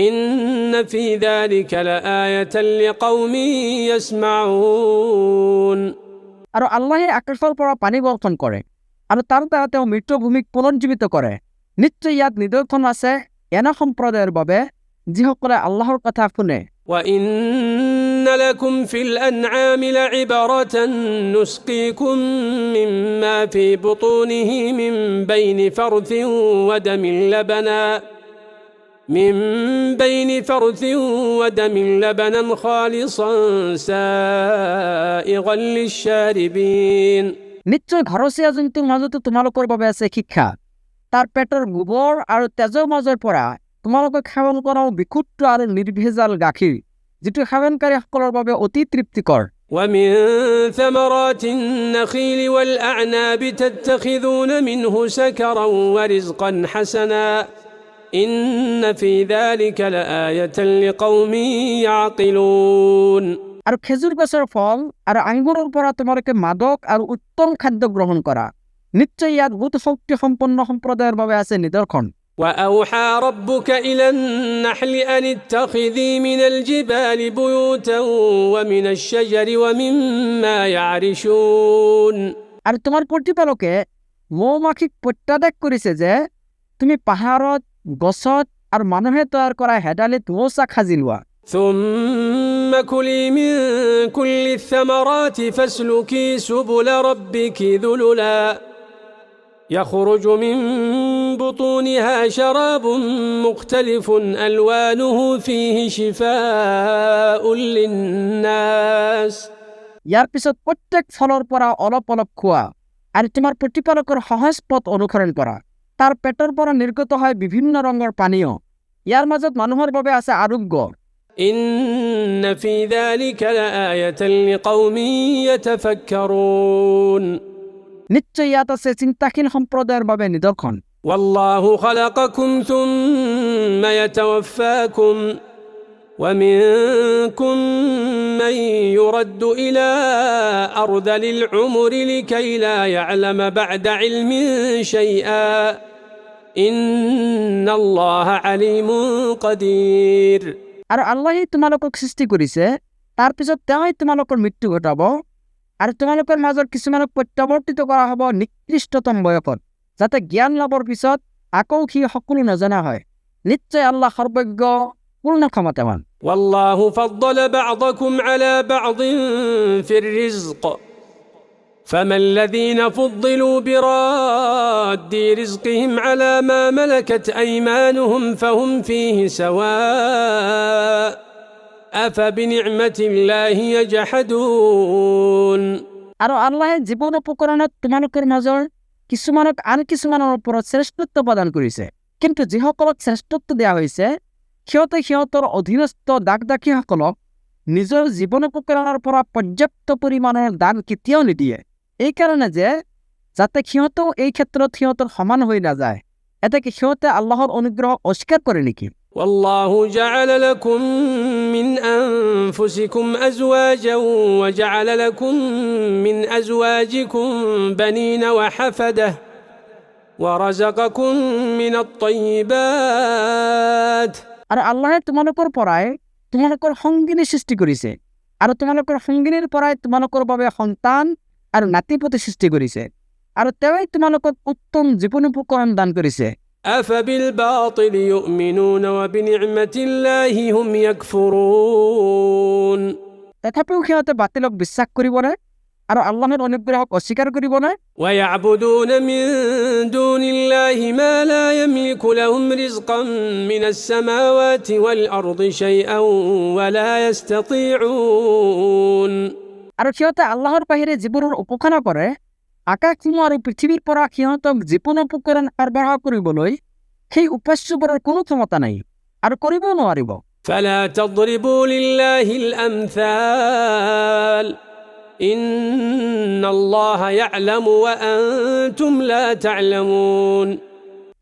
إن في ذلك لآية لقوم يسمعون আৰু আল্লাহে আকাশৰ পৰা পানী বৰ্ষণ কৰে আৰু তাৰ দ্বাৰা তেওঁ মৃতভূমিক পুনৰুজ্জীৱিত কৰে। নিশ্চয় ইয়াত নিদৰ্শন আছে এনে সম্প্ৰদায়ৰ বাবে যিসকলে আল্লাহৰ কথা শুনে। وإن لكم في الأنعام لعبرة نسقيكم مما في بطونه من بين فرث ودم لبنا خالصا سائغا للشاربين নিশ্চয় ঘৰচীয়া জন্তুৰ মাজতো তোমালোকৰ বাবে আছে শিক্ষা। তাৰ পেটৰ গোবৰ আৰু তেজৰ মাজৰ পৰা তোমালোকে সেৱন কৰাও বিশুদ্ধ আৰু নিৰ্ভেজাল গাখীৰ, যিটো সেৱনকাৰীসকলৰ বাবে অতি তৃপ্তিকৰ। ومن ثمرات النخيل والأعناب تتخذون منه سكرا ورزقا حسنا إن في ذلك لآية لقوم يعقلون আৰু খেজুৰ গছৰ ফল আৰু আঙুৰৰ পৰা তোমালোকে মাদক আৰু উত্তম খাদ্য গ্ৰহণ কৰা। নিশ্চয় ইয়াত বহুত শক্তি সম্পন্ন সম্প্ৰদায়ৰ বাবে আছে নিদৰ্শন। وأوحى ربك إلى النحل أن اتخذي من الجبال بيوتا ومن الشجر ومما يعرشون আৰু তোমাৰ প্ৰতিপালকে মৌমাখিক প্ৰত্যাদেশ কৰিছে যে তুমি পাহাৰত, গছত আৰু মানুহে তৈয়াৰ কৰা হেদালিত মৌচাক সাজি লোৱা। ثم كلي من كل الثمرات فاسلكي سبل ربك ذللا يخرج من بطونها شراب مختلف ألوانه فيه شفاء للناس ইয়াৰ পিছত প্ৰত্যেক ফলৰ পৰা অলপ অলপ খোৱা আৰু তোমাৰ প্ৰতিপালকৰ সহজ পথ অনুসৰণ কৰা। তাৰ পেটৰ পৰা নিৰ্গত হয় বিভিন্ন ৰঙৰ পানীয়, ইয়াৰ মাজত মানুহৰ বাবে আছে আৰোগ্য। إن في ذلك لآية لقوم يتفكرون নিশ্চয় ইয়াত আছে চিন্তাশীল সম্প্ৰদায়ৰ বাবে নিদৰ্শন। والله خلقكم ثم يتوفاكم ومنكم من يرد إلى أرذل العمر لكي لا يعلم بعد علم شيئا إن الله عليم قدير আৰু আল্লাহে তোমালোকক সৃষ্টি কৰিছে, তাৰ পিছত তেওঁই তোমালোকৰ মৃত্যু ঘটাব আৰু তোমালোকৰ মাজৰ কিছুমানক প্ৰত্যাৱৰ্তিত কৰা হ'ব নিকৃষ্টতম বয়সত, যাতে জ্ঞান লাভৰ পিছত আকৌ সি সকলো নজনা হয়। নিশ্চয় আল্লাহ সৰ্বজ্ঞ, পূৰ্ণ ক্ষমতাৱান। والله فضل بعضكم على بعض في الرزق فما الذين فضلوا براد رزقهم على ما ملكت أيمانهم فهم فيه سواء أفبنعمة الله يجحدون আৰু আল্লাহে জীৱন উপকৰণত তোমালোকৰ মাজৰ কিছুমানক আন কিছুমানৰ ওপৰত শ্ৰেষ্ঠত্ব প্ৰদান কৰিছে, কিন্তু যিসকলক শ্ৰেষ্ঠত্ব দিয়া হৈছে সিহঁতে সিহঁতৰ অধীনস্থ দাস-দাসীসকলক নিজৰ জীৱন উপকৰণৰ পৰা পৰ্যাপ্ত পৰিমাণৰ দান কেতিয়াও নিদিয়ে, এইকাৰণে যে যাতে সিহঁতেও এই ক্ষেত্ৰত সিহঁতৰ সমান হৈ নাযায়। এতেকে সিহঁতে আল্লাহৰ অনুগ্ৰহ অস্বীকাৰ কৰে নেকি? والله جعل لكم من أنفسكم أزواجا وجعل لكم من أزواجكم بنين وحفدة ورزقكم من الطيبات আৰু আল্লাহে তোমালোকৰ পৰাই তোমালোকৰ সংগিনী সৃষ্টি কৰিছে আৰু তোমালোকৰ সংগিনীৰ পৰাই তোমালোকৰ বাবে সন্তান আৰু নাতিপুতি সৃষ্টি কৰিছে আৰু তেওঁই তোমালোকক উত্তম জীৱন উপকৰণ দান কৰিছে। أفبالباطل يؤمنون وبنعمة الله هم يكفرون তথাপিও সিহঁতে বাতিলক বিশ্বাস কৰিবনে আৰু আল্লাহৰ অনুগ্ৰহক অস্বীকাৰ কৰিবনে? ويعبدون من دون الله ما لا يملك لهم رزقا من السماوات والأرض شيئا ولا يستطيعون আৰু সিহঁতে আল্লাহৰ বাহিৰে যিবোৰৰ উপাসনা কৰে, আকাশসমূহ আৰু পৃথিৱীৰ পৰা সিহঁতক জীৱন উপকৰণ সৰবৰাহ কৰিবলৈ সেই উপাস্যবোৰৰ কোনো ক্ষমতা নাই আৰু কৰিবও নোৱাৰিব। فلا تضربوا لله الأمثال إن الله يعلم وأنتم لا تعلمون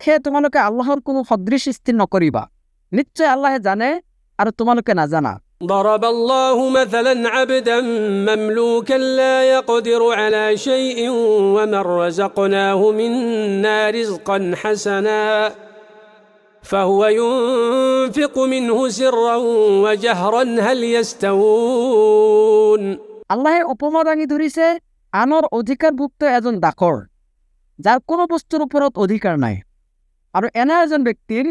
সেয়ে তোমালোকে আল্লাহৰ কোনো সদৃশ স্থিৰ নকৰিবা, নিশ্চয় আল্লাহে জানে আৰু তোমালোকে নাজানা। ضرب الله مثلا عبدا مملوكا لا يقدر على شيء ومن رزقناه منا رزقا حسنا فهو ينفق منه سرا وجهرا هل يستوون আল্লাহে উপমা দাঙি ধৰিছে আনৰ অধিকাৰভুক্ত এজন দাসৰ যাৰ কোনো বস্তুৰ ওপৰত অধিকাৰ নাই আৰু এনে এজন ব্যক্তিৰ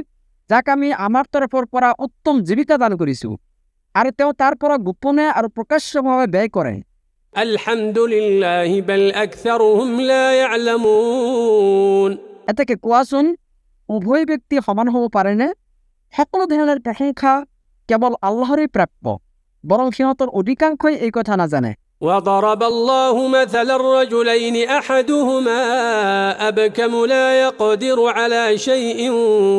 যাক আমি আমাৰ তৰফৰ পৰা উত্তম জীৱিকা দান কৰিছো আৰু তেওঁ তাৰ পৰা গোপনে আৰু প্ৰকাশ্যভাৱে ব্যয় কৰে الحمد لله بل أكثرهم لا يعلمون এতেকে কোৱাচোন উভয় ব্যক্তি সমান হ'ব পাৰেনে সকলো ধৰণৰ প্ৰশংসা কেৱল আল্লাহৰেই প্ৰাপ্য বৰং সিহঁতৰ অধিকাংশই এই কথা নাজানে وضرب الله مثلا الرجلين أحدهما أبكم لا يقدر على شيء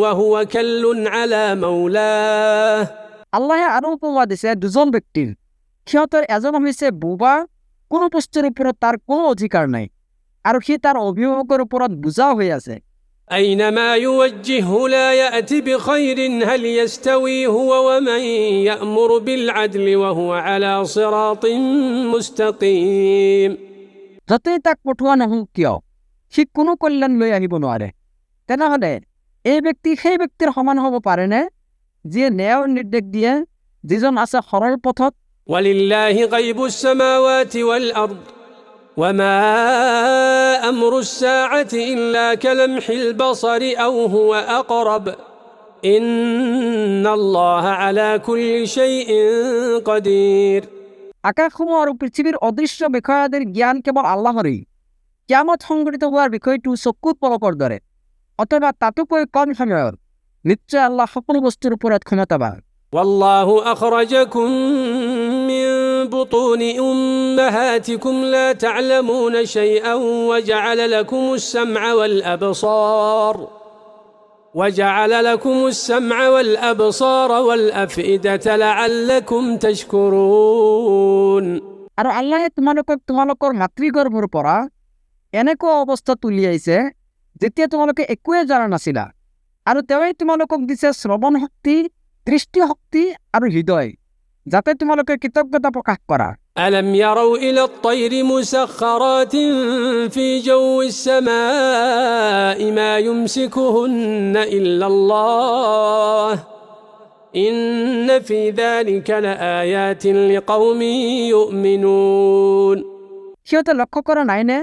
وهو كل على مولاه আল্লাহে আৰু উপমা দিছে দুজন ব্যক্তিৰ সিহঁতৰ এজন হৈছে বোবা কোনো বস্তুৰ ওপৰত তাৰ কোনো অধিকাৰ নাই আৰু সি তাৰ অভিভাৱকৰ ওপৰত বোজা হৈ আছে أينما يوجهه لا يأتي بخير هل يستوي هو ومن يأمر بالعدل وهو على صراط مستقيم যতেই তাক পঠোৱা নহওক কিয় সি কোনো কল্যাণ লৈ আহিব নোৱাৰে তেনেহ'লে এই ব্যক্তি সেই ব্যক্তিৰ সমান হ'ব পাৰেনে যিয়ে ন্যায়ৰ নিৰ্দেশ দিয়ে যিজন আছে সৰল পথত ولله غيب السماوات والأرض وما أمر الساعة إلا كلمح البصر أو هو أقرب إن الله على كل شيء قدير আকাশসমূহ আৰু পৃথিৱীৰ অদৃশ্য বিষয়াদিৰ জ্ঞান কেৱল আল্লাহৰেই কিয়ামত সংঘটিত হোৱাৰ বিষয়টো চকুত পলকৰ দৰে অথবা তাতোকৈ কম সময়ত নিশ্চয় আল্লাহ সকলো বস্তুৰ ওপৰত ক্ষমতাবান والله أخرجكم من بطون أمهاتكم لا تعلمون شيئا وجعل لكم السمع والأبصار والأفئدة لعلكم تشكرون আৰু আল্লাহে তোমালোকৰ মাতৃগৰ্ভৰ পৰা এনেকুৱা অৱস্থাত উলিয়াইছে যেতিয়া তোমালোকে একোৱে জনা নাছিলা আৰু তেওঁই তোমালোকক দিছে শ্ৰৱণ শক্তি দৃষ্টি শক্তি আৰু হৃদয় যাতে তোমালোকে কৃতজ্ঞতা প্ৰকাশ কৰা ألم يروا إلى الطير مسخرات في جو السماء ما يمسكهن إلا الله إن في ذلك لآيات لقوم يؤمنون সিহঁতে লক্ষ্য কৰা নাইনে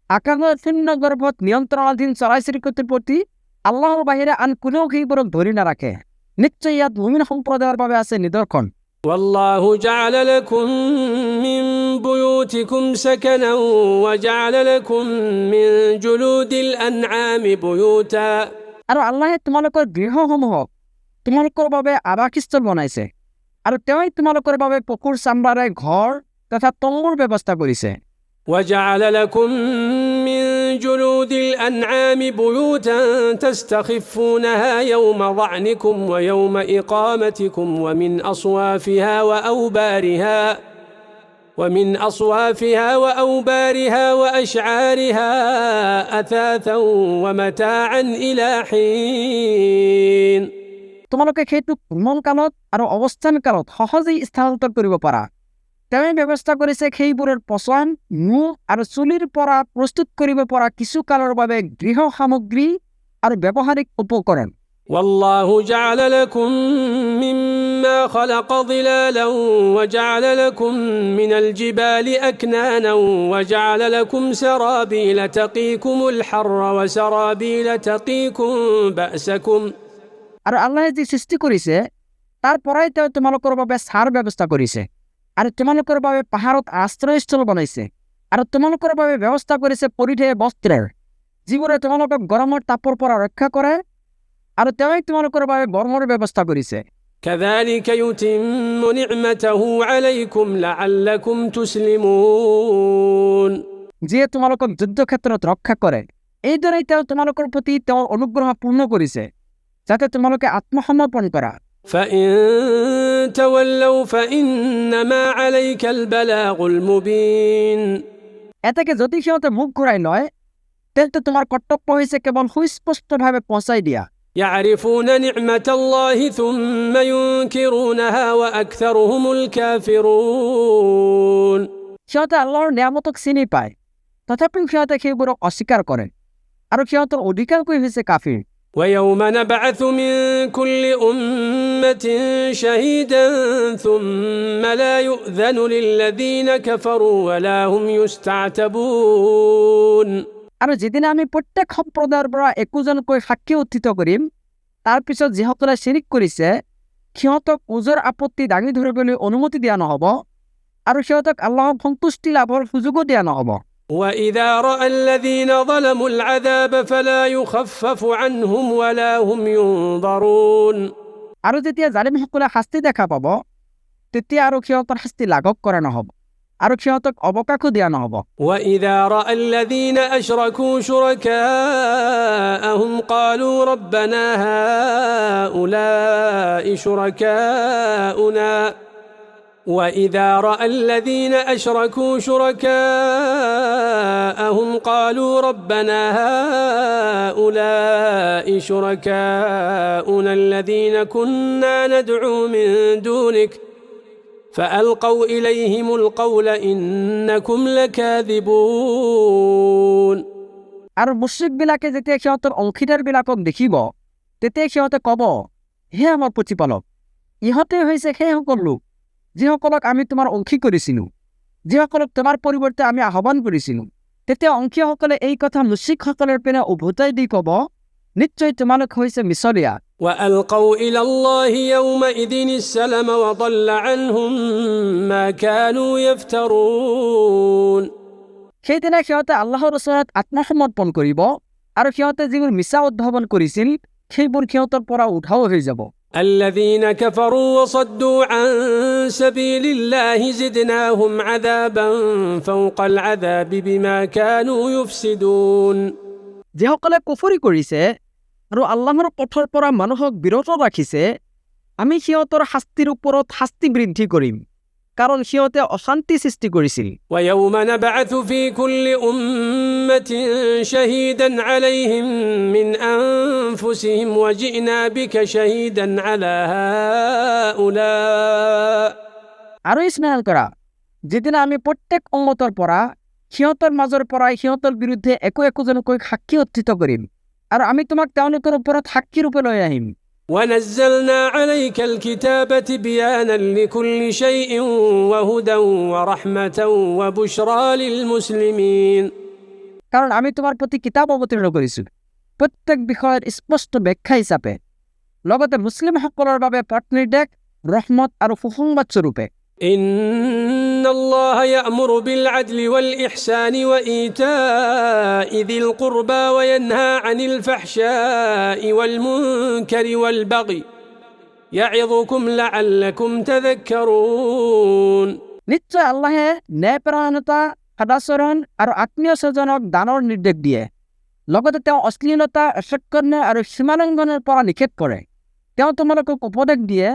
আকাশৰ শূন্য গৰ্ভত নিয়ন্ত্ৰণাধীন চৰাই চিৰিকটিৰ প্ৰতি আল্লাহৰ বাহিৰে আন কোনেও সেইবোৰক ধৰি নাৰাখে নিশ্চয় ইয়াত মুমিন সম্প্ৰদায়ৰ বাবে আছে নিদৰ্শন والله جعل لكم من بيوتكم سكنا وجعل لكم من جلود الأنعام بيوتا আৰু আল্লাহে তোমালোকৰ গৃহসমূহক তোমালোকৰ বাবে আৱাসস্থল বনাইছে আৰু তেওঁই তোমালোকৰ বাবে পশুৰ চামৰাৰে ঘৰ তথা তম্বুৰ ব্যৱস্থা কৰিছে وجعل لكم من جلود الأنعام بيوتا تستخفونها يوم ظعنكم ويوم إقامتكم ومن أصوافها وأوبارها وأشعارها أثاثا ومتاعا إلى حين তোমালোকে সেইটো ভ্ৰমণ কালত আৰু অৱস্থান কালত সহজেই স্থানান্তৰ কৰিব পাৰা তেওঁই ব্যৱস্থা কৰিছে সেইবোৰৰ পচন মূহ আৰু চুলিৰ পৰা প্ৰস্তুত কৰিব পৰা কিছু কালৰ বাবে গৃহ সামগ্ৰী আৰু ব্যৱহাৰিক উপকৰণ والله جعل لكم مما خلق ظلالا وجعل لكم من الجبال أكنانا وجعل لكم سرابيل تقيكم الحر وسرابيل تقيكم بأسكم আৰু আল্লাহে যি সৃষ্টি কৰিছে তাৰ পৰাই তেওঁ তোমালোকৰ বাবে ছাৰ ব্যৱস্থা কৰিছে আৰু তোমালোকৰ বাবে পাহাৰত আশ্ৰয়স্থল বনাইছে আৰু তোমালোকৰ বাবে ব্যৱস্থা কৰিছে পৰিধেয় বস্ত্ৰৰ যিবোৰে তোমালোকক গৰমৰ তাপৰ পৰা ৰক্ষা কৰে আৰু তেওঁই তোমালোকৰ বাবে গৰমৰ ব্যৱস্থা কৰিছে كذلك يتم نعمته عليكم لعلكم تسلمون যিয়ে তোমালোকক যুদ্ধক্ষেত্ৰত ৰক্ষা কৰে এইদৰে তেওঁ তোমালোকৰ প্ৰতি তেওঁৰ অনুগ্ৰহ পূৰ্ণ কৰিছে যাতে তোমালোকে আত্মসমৰ্পণ কৰা فإن تولوا فإنما عليك البلاغ المبين এটাকে যদি সিহঁতে মুখ ঘূৰাই লয় তেন্তে তোমাৰ কৰ্তব্য হৈছে কেৱল সুস্পষ্টভাৱে পਹੁঁচাই দিয়া يعرفون نعمة الله ثم ينكرونها وأكثرهم الكافرون সিহঁতে আল্লাহৰ নিয়ামতক চিনি পায় তথাপিও সিহঁতে সেইবোৰক অস্বীকাৰ কৰে আৰু সিহঁতৰ অধিকাংশই হৈছে কাফিৰ ويوم نبعث من كل أمة شهيدا ثم لا يؤذن للذين كفروا ولا هم يستعتبون আৰু যেদিন আমি প্ৰত্যেক সম্প্ৰদায়ৰ পৰা একোজনকৈ সাক্ষী উত্থিত কৰিম তাৰ পিছত যিসকলে শিৰিক কৰিছে সিহঁতক ওজৰ আপত্তি দাঙি ধৰিবলৈ অনুমতি দিয়া নহ'ব আৰু সিহঁতক আল্লাহৰ সন্তুষ্টি লাভৰ সুযোগো দিয়া নহ'ব وإذا رأى الذين ظلموا العذاب فلا يخفف عنهم ولا هم ينظرون আৰু যেতিয়া জালিমসকলে শাস্তি দেখা পাব তেতিয়া আৰু সিহঁতৰ শাস্তি লাঘৱ কৰা নহ'ব আৰু সিহঁতক অৱকাশো দিয়া নহ'ব وإذا رأى الذين أشركوا شركاءهم قالوا ربنا هؤلاء شركاؤنا وإذا رأى الذين أشركوا شركاءهم قالوا ربنا هؤلاء شركاؤنا الذين كنا ندعو من دونك فألقوا إليهم القول إنكم لكاذبون আৰু মুশ্ৰিকবিলাকে যেতিয়া সিহঁতৰ অংশীদাৰবিলাকক দেখিব তেতিয়া সিহঁতে ক'ব হে আমাৰ প্ৰতিপালক ইহঁতে হৈছে সেইসকল লোক যিসকলক আমি তোমাৰ অংশী কৰিছিলোঁ যিসকলক তোমাৰ পৰিৱৰ্তে আমি আহ্বান কৰিছিলোঁ তেতিয়া অংশীসকলে এই কথা মুশ্ৰিকসকলৰ পিনে উভতাই দি ক'ব নিশ্চয় তোমালোক হৈছে মিছলীয়া وألقوا إلى الله يومئذ السلم وضل عنهم ما كانوا يفترون সেইদিনা সিহঁতে আল্লাহৰ ওচৰত আত্মসমৰ্পণ কৰিব আৰু সিহঁতে যিবোৰ মিছা উদ্ভাৱন কৰিছিল সেইবোৰ সিহঁতৰ পৰা উধাও হৈ যাব الذين كفروا وصدوا عن سبيل الله زدناهم عذابا فوق العذاب بما كانوا يفسدون যিসকলে কুফৰি কৰিছে আৰু আল্লাহৰ পথৰ পৰা মানুহক বিৰত ৰাখিছে আমি সিহঁতৰ শাস্তিৰ ওপৰত শাস্তি বৃদ্ধি কৰিম কাৰণ সিহঁতে অশান্তি সৃষ্টি কৰিছিল ويوم نبعث في كل أمة شهيدا عليهم من أنفسهم وجئنا بك شهيدا على هؤلاء আৰু স্মৰণ কৰা যেদিন আমি প্ৰত্যেক উম্মতৰ পৰা সিহঁতৰ মাজৰ পৰাই সিহঁতৰ বিৰুদ্ধে একোজনকৈ সাক্ষী উত্থিত কৰিম আৰু আমি তোমাক তেওঁলোকৰ ওপৰত সাক্ষী ৰূপে লৈ আহিম ونزلنا عليك الكتاب بيانا لكل شيء وهدى ورحمة وبشرى للمسلمين কাৰণ আমি তোমাৰ প্ৰতি কিতাপ অৱতীৰ্ণ কৰিছোঁ প্ৰত্যেক বিষয়ৰ স্পষ্ট ব্যাখ্যা হিচাপে লগতে মুছলিমসকলৰ বাবে পথ নিৰ্দেশ ৰহমত আৰু সুসংবাদ স্বৰূপে إن الله يأمر بالعدل والإحسان وإيتاء ذي القربى وينهى عن الفحشاء والمنكر والبغي يعظكم لعلكم تذكرون নিশ্চয় আল্লাহে ন্যায়পৰায়ণতা সদাচৰণ আৰু আত্মীয় স্বজনক দানৰ নিৰ্দেশ দিয়ে লগতে তেওঁ অশ্লীলতা অসৎকৰ্ম আৰু সীমালংঘনৰ পৰা নিষেধ কৰে তেওঁ তোমালোকক উপদেশ দিয়ে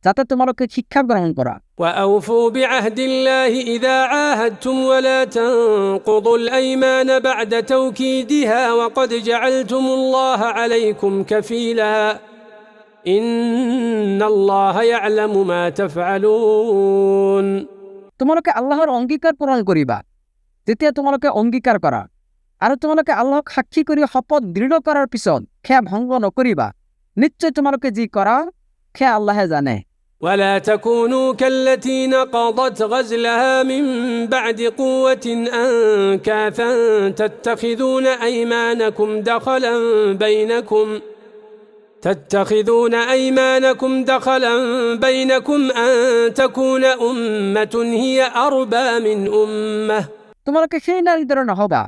যাতে তোমালোকে শিক্ষা গ্ৰহণ কৰা وأوفوا بعهد الله إذا عاهدتم ولا تنقضوا الأيمان بعد توكيدها وقد جعلتم الله عليكم كفيلا إن الله يعلم ما تفعلون তোমালোকে আল্লাহৰ অংগীকাৰ পূৰণ কৰিবা যেতিয়া তোমালোকে অংগীকাৰ কৰা আৰু তোমালোকে আল্লাহক সাক্ষী কৰি শপত দৃঢ় কৰাৰ পিছত সেয়া ভংগ নকৰিবা নিশ্চয় তোমালোকে যি কৰা সেয়া আল্লাহে জানে ولا تكونوا كالتي نقضت غزلها من بعد قوة أنكاثا تتخذون أيمانكم دخلا بينكم أن تكون أمة هي أربى من أمة তোমালোকে সেই নাৰীৰ দৰে নহবা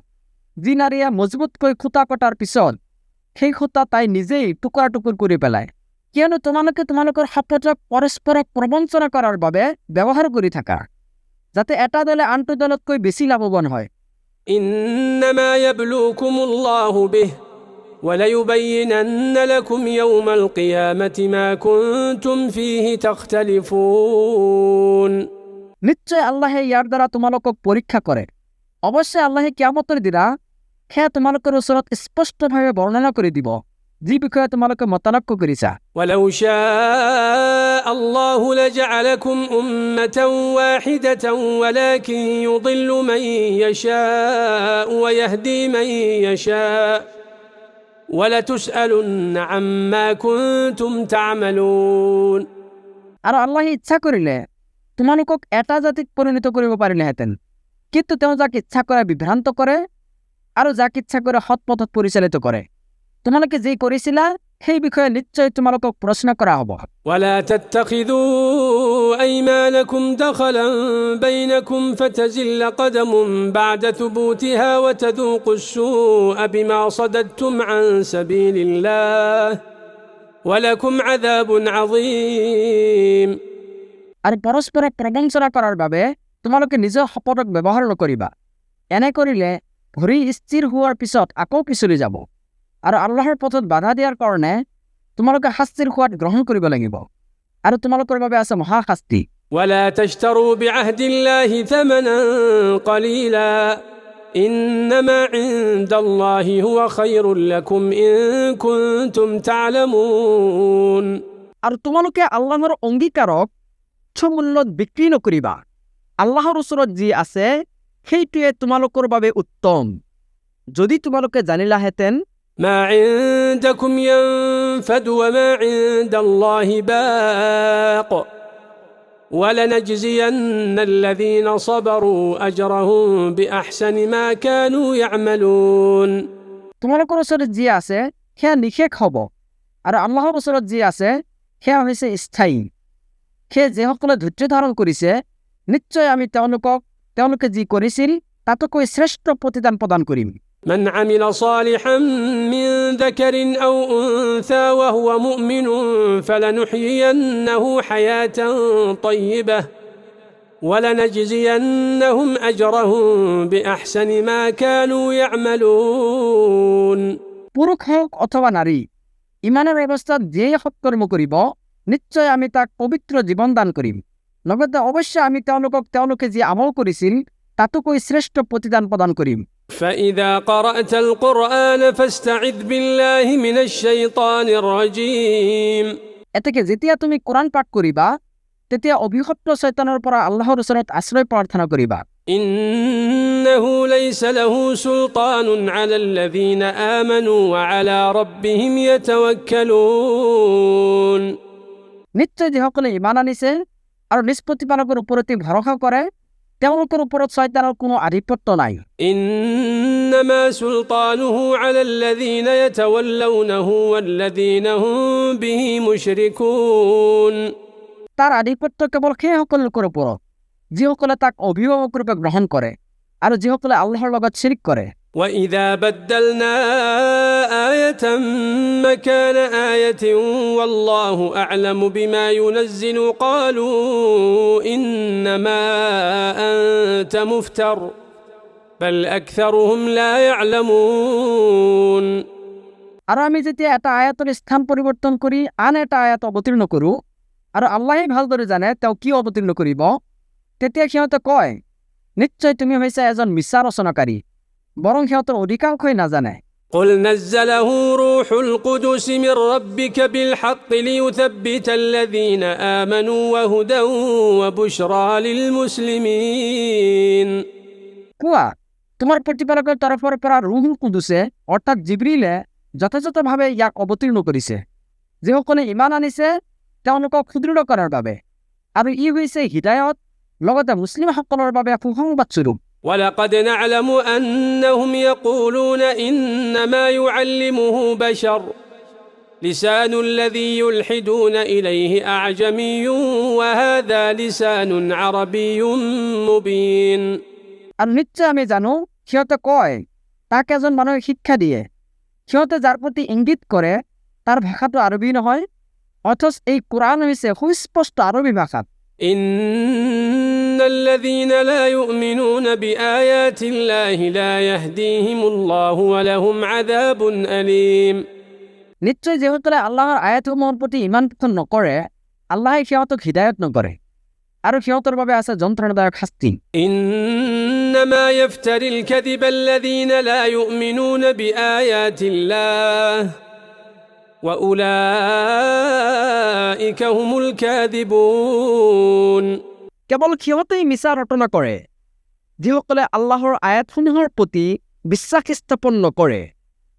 যি নাৰীয়ে মজবুতকৈ খুঁটা কটাৰ পিছত সেই খুঁটা তাই নিজেই টুকুৰা টুকুৰ কৰি পেলায় কিয়নো তোমালোকে তোমালোকৰ শপতক পৰস্পৰক প্ৰবঞ্চনা কৰাৰ বাবে ব্যৱহাৰ কৰি থাকা যাতে এটা দলে আনটো দলতকৈ বেছি লাভৱান হয় إنما يبلوكم الله به وليبينن لكم يوم القيامة ما كنتم فيه تختلفون নিশ্চয় আল্লাহে ইয়াৰ দ্বাৰা তোমালোকক পৰীক্ষা কৰে অৱশ্যে আল্লাহে কিয়ামতৰ দিনা সেয়া তোমালোকৰ ওচৰত স্পষ্টভাৱে বৰ্ণনা কৰি দিব যি বিষয়ে তোমালোকে মতানক্য কৰিছা। ولو شاء الله لجعلكم أمة واحدة ولكن يضل من يشاء ويهدي من يشاء ولتسألن عما كنتم تعملون। আৰু আল্লাহে ইচ্ছা কৰিলে তোমালোকক এটা জাতিত পৰিণত কৰিব পাৰিলেহেঁতেন, কিন্তু তেওঁ যাক ইচ্ছা কৰে বিভ্ৰান্ত কৰে আৰু যাক ইচ্ছা কৰে সৎ পথত পৰিচালিত কৰে। তোমালোকে যি কৰিছিলা সেই বিষয়ে নিশ্চয় তোমালোকক প্ৰশ্ন কৰা হ'ব। ولا تتخذوا أيمانكم دخلا بينكم فتزل قدم بعد ثبوتها وتذوقوا السوء بما صددتم عن سبيل الله ولكم عذاب عظيم। আৰু পৰস্পৰক প্ৰবঞ্চনা কৰাৰ বাবে তোমালোকে নিজৰ শপতক ব্যৱহাৰ নকৰিবা। এনে কৰিলে ভৰি স্থিৰ হোৱাৰ পিছত আকৌ পিছলি যাব আৰু আল্লাহৰ পথত বাধা দিয়াৰ কাৰণে তোমালোকে শাস্তিৰ সোৱাদ গ্ৰহণ কৰিব লাগিব আৰু তোমালোকৰ বাবে আছে মহা শাস্তি। ولا تشتروا بعهد الله ثمنا قليلا إنما عند الله هو خير لكم إن كنتم تعلمون। আৰু তোমালোকে আল্লাহৰ অংগীকাৰক তুচ্ছ মূল্যত বিক্ৰী নকৰিবা। আল্লাহৰ ওচৰত যি আছে সেইটোৱে তোমালোকৰ বাবে উত্তম, যদি তোমালোকে জানিলাহেঁতেন। ما عندكم ينفد وما عند الله باق ولنجزين الذين صبروا أجرهم بأحسن ما كانوا يعملون। তোমালোকৰ ওচৰত যি আছে সেয়া নিশেষ হ'ব আৰু আল্লাহৰ ওচৰত যি আছে সেয়া হৈছে স্থায়ী। সেয়ে যিসকলে ধৈৰ্য ধাৰণ কৰিছে নিশ্চয় আমি তেওঁলোকে যি কৰিছিল তাতকৈ শ্ৰেষ্ঠ প্ৰতিদান প্ৰদান কৰিম। من عمل صالحا من ذكر أو أنثى وهو مؤمن فلنحيينه حياة طيبة ولنجزينهم أجرهم بأحسن ما كانوا يعملون। পুৰুষ হওক অথবা নাৰী, ইমানৰ অৱস্থাত যিয়ে সৎকৰ্ম কৰিব নিশ্চয় আমি তাক পবিত্ৰ জীৱন দান কৰিম। লগতে অৱশ্যে আমি তেওঁলোকে যি আমল কৰিছিল তাতকৈ শ্ৰেষ্ঠ প্ৰতিদান প্ৰদান কৰিম। فإذا قرأت القرآن فاستعذ بالله من الشيطان الرجيم। এতেকে যেতিয়া তুমি কোৰান পাঠ কৰিবা তেতিয়া অভিশপ্ত শয়তানৰ পৰা আল্লাহৰ ওচৰত আশ্ৰয় প্ৰাৰ্থনা কৰিবা। إنه ليس له سلطان على الذين آمنوا وعلى ربهم يتوكلون। নিশ্চয় যিসকলে ইমান আনিছে আৰু নিষ্পত্তিপালকৰ ওপৰত ভৰসা কৰে তেওঁলোকৰ ওপৰত শয়তানৰ কোনো আধিপত্য নাই। إنما سلطانه على الذين يتولونه والذين هم به مشركون। তাৰ আধিপত্য কেৱল সেইসকল লোকৰ ওপৰত যিসকলে তাক অভিভাৱক ৰূপে গ্ৰহণ কৰে আৰু যিসকলে আল্লাহৰ লগত শিৰিক কৰে। وإذا بدلنا آية مكان آية والله أعلم بما ينزل قالوا إنما أنت مفتر بل أكثرهم لا يعلمون। আৰু আমি যেতিয়া এটা আয়াতৰ স্থান পৰিৱৰ্তন কৰি আন এটা আয়াত অৱতীৰ্ণ কৰোঁ আৰু আল্লাহে ভালদৰে জানে তেওঁ কি অৱতীৰ্ণ কৰিব, তেতিয়া সিহঁতে কয় নিশ্চয় তুমি হৈছে এজন মিছা ৰচনাকাৰী, বৰং সিহঁতৰ অধিকাংশই নাজানে। قل نزله روح القدس من ربك بالحق ليثبت الذين آمنوا وهدى وبشرى للمسلمين। কোৱা তোমাৰ প্ৰতিপালকৰ তৰফৰ পৰা ৰুহুল কুদুছে অৰ্থাৎ জিবৰিলে যথাযথভাৱে ইয়াক অৱতীৰ্ণ কৰিছে যিসকলে ইমান আনিছে তেওঁলোকক সুদৃঢ় কৰাৰ বাবে, আৰু ই হৈছে হিদায়ত লগতে মুছলিমসকলৰ বাবে সুসংবাদ স্বৰূপ। ولقد نعلم أنهم يقولون إنما يعلمه بشر لسان الذي يلحدون إليه أعجمي وهذا لسان عربي مبين। আৰু নিশ্চয় আমি জানো সিহঁতে কয় তাক এজন মানুহে শিক্ষা দিয়ে, সিহঁতে যাৰ প্ৰতি ইংগিত কৰে তাৰ ভাষাটো আৰবী নহয়, অথচ এই কোৰাণ হৈছে সুস্পষ্ট আৰবী ভাষাত। إن الذين لا يؤمنون بآيات الله لا يهديهم الله ولهم عذاب أليم। নিশ্চয় যিসকলে আল্লাহৰ আয়াতসমূহৰ প্ৰতি ইমান পোষণ নকৰে আল্লাহে সিহঁতক হিদায়ত নকৰে আৰু সিহঁতৰ বাবে আছে যন্ত্ৰণাদায়ক শাস্তি। إنما يفتري الكذب الذين لا يؤمنون بآيات الله وأولئك هم الكاذبون কেৱল সিহঁতেই মিছা ৰটনা কৰে যিসকলে আল্লাহৰ আয়াতসমূহৰ প্ৰতি বিশ্বাস স্থাপন নকৰে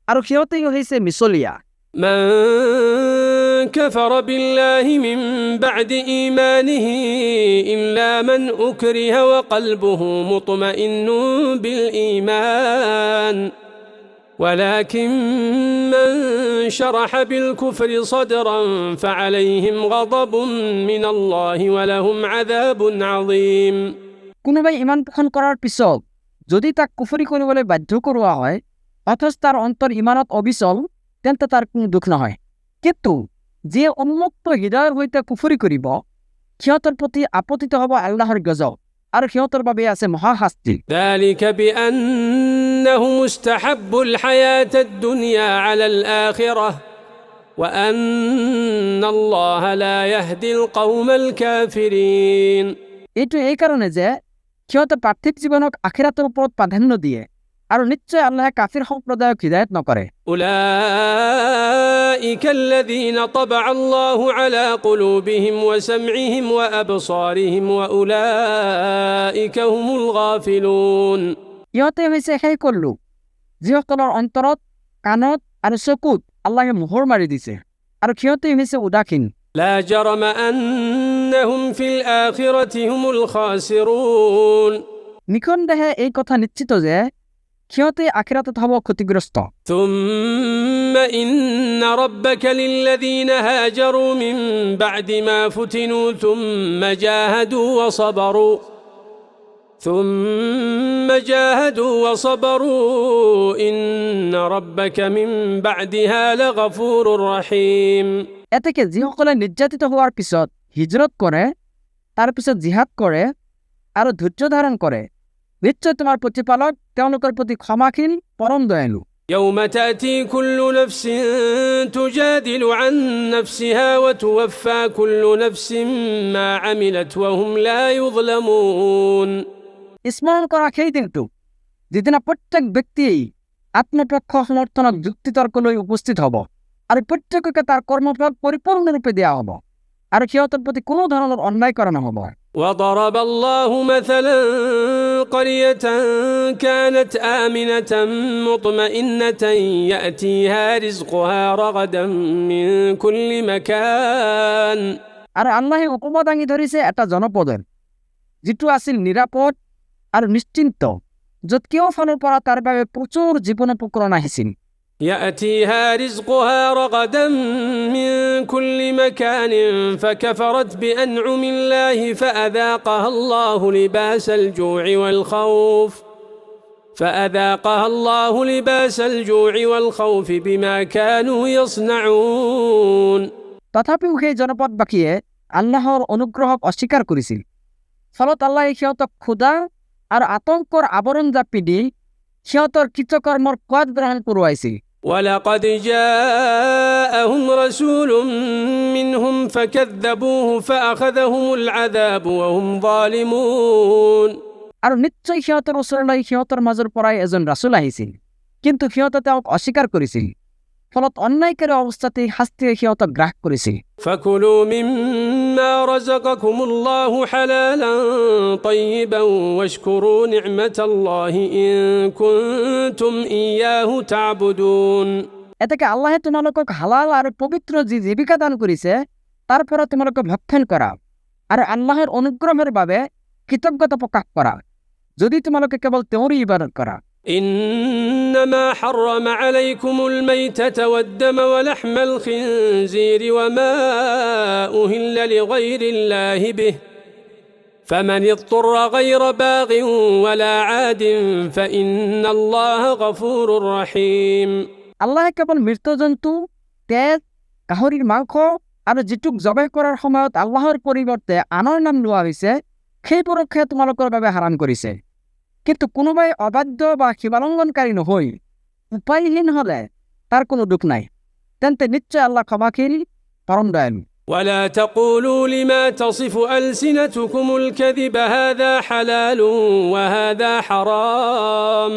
আৰু সিহঁতেই হৈছে মিছলীয়া من كفر بالله من بعد إيمانه إلا من أكره وقلبه مطمئن بالإيمان ولكن من شرح بالكفر صدرا فعليهم غضب من الله ولهم عذاب عظيم কোনোবাই ইমান পোষণ কৰাৰ পিছত যদি তাক কুফৰি কৰিবলৈ বাধ্য কৰোৱা হয় অথচ তাৰ অন্তৰ ইমানত অবিচল তেন্তে তাৰ কোনো দুখ নহয় কিন্তু যিয়ে উন্মুক্ত হৃদয়ৰ সৈতে কুফৰি কৰিব সিহঁতৰ প্ৰতি আপতিত হ'ব আল্লাহৰ গজব আৰু সিহঁতৰ বাবে আছে মহাশাস্তি ذلك بأنهم استحبوا الحياة الدنيا على الآخرة وأن الله لا يهدي القوم الكافرين এইটো এই কাৰণে যে সিহঁতে পাৰ্থিৱ জীৱনক আখিৰাতৰ ওপৰত প্ৰাধান্য দিয়ে আৰু নিশ্চয় আল্লাহে কাফিৰ সম্প্ৰদায়ক হিদায়ত নকৰে أولئك الذين طبع الله على قلوبهم وسمعهم وأبصارهم وأولئك هم الغافلون ইহঁতে হৈছে সেইসকল লোক যিসকলৰ অন্তৰত কাণত আৰু চকুত আল্লাহে মোহৰ মাৰি দিছে আৰু সিহঁতে হৈছে উদাসীন لا جرم أنهم في الآخرة هم الخاسرون নিঃসন্দেহে এই কথা নিশ্চিত যে সিহঁতে আখিৰাতত হ'ব ক্ষতিগ্ৰস্ত ثم إن ربك للذين هاجروا من بعد ما فتنوا ثم جاهدوا وصبروا إن ربك من بعدها لغفور رحيم এতেকে যিসকলে নিৰ্যাতিত হোৱাৰ পিছত হিজৰত কৰে তাৰ পিছত জিহাদ কৰে আৰু ধৈৰ্য ধাৰণ কৰে নিশ্চয় তোমাৰ প্ৰতিপালক তেওঁলোকৰ প্ৰতি ক্ষমাশীল পৰম দয়ালু يوم تأتي كل نفس تجادل عن نفسها وتوفى كل نفس ما عملت وهم لا يظلمون স্মৰণ কৰা সেই দিনটো যিদিনা প্ৰত্যেক ব্যক্তিয়েই আত্মপক্ষ সমৰ্থনত যুক্তিতৰ্ক লৈ উপস্থিত হ'ব আৰু প্ৰত্যেককে তাৰ কৰ্মফল পৰিপূৰ্ণৰূপে দিয়া হ'ব আৰু সিহঁতৰ প্ৰতি কোনো ধৰণৰ অন্যায় কৰা নহ'ব وضرب الله مثلا قرية كانت آمنة مطمئنة يأتيها رزقها رغدا من كل مكان আৰু আল্লাহে উপমা দাঙি ধৰিছে এটা জনপদৰ যিটো আছিল নিৰাপদ আৰু নিশ্চিন্ত য'ত কেওফালৰ পৰা তাৰ বাবে প্ৰচুৰ জীৱনোপকৰণ আহিছিল يأتيها رزقها رغدا من كل مكان فكفرت بأنعم الله فأذاقها الله لباس الجوع والخوف بما كانوا يصنعون তথাপিও সেই জনপদবাসীয়ে আল্লাহৰ অনুগ্ৰহক অস্বীকাৰ কৰিছিল ফলত আল্লাহে সিহঁতক ক্ষুধা আৰু আতংকৰ আৱৰণ জাপি দি সিহঁতৰ কৃতকৰ্মৰ সোৱাদ গ্ৰহণ কৰোৱাইছিল ولقد جاءهم رسول منهم فكذبوه فأخذهم العذاب وهم ظالمون আৰু নিশ্চয় সিহঁতৰ ওচৰলৈ সিহঁতৰ মাজৰ পৰাই এজন ৰাসূল আহিছিল কিন্তু সিহঁতে তেওঁক অস্বীকাৰ কৰিছিল ফলত অন্যায়কাৰী অৱস্থাতেই শাস্তিয়ে সিহঁতক গ্ৰাস কৰিছিল فكلوا مما رزقكم الله حلالا طيبا واشكروا نعمة الله إن كنتم إياه تعبدون এতেকে আল্লাহে তোমালোকক হালাল আৰু পবিত্ৰ যি জীৱিকা দান কৰিছে তাৰ পৰা তোমালোকে ভক্ষণ কৰা আৰু আল্লাহৰ অনুগ্ৰহৰ বাবে কৃতজ্ঞতা প্ৰকাশ কৰা যদি তোমালোকে কেৱল তেওঁৰে ইবাদত কৰা إنما حرم عليكم الميتة والدم ولحم الخنزير وما أهل لغير الله به فمن اضطر غير باغ ولا عاد فإن الله غفور رحيم আল্লাহে কেৱল মৃত জন্তু তেজ গাহৰিৰ মাংস আৰু যিটোক জবাই কৰাৰ সময়ত আল্লাহৰ পৰিৱৰ্তে আনৰ নাম লোৱা হৈছে সেইবোৰকহে তোমালোকৰ বাবে হাৰাম কৰিছে কিন্তু কোনোবাই অবাধ্য বা সীমালংঘনকাৰী নহৈ উপায়হীন হ'লে তাৰ কোনো দুখ নাই তেন্তে নিশ্চয় আল্লাহ ক্ষমাশীল পৰম দয়ালু ولا تقولوا لما تصف ألسنتكم الكذب هذا حلال وهذا حرام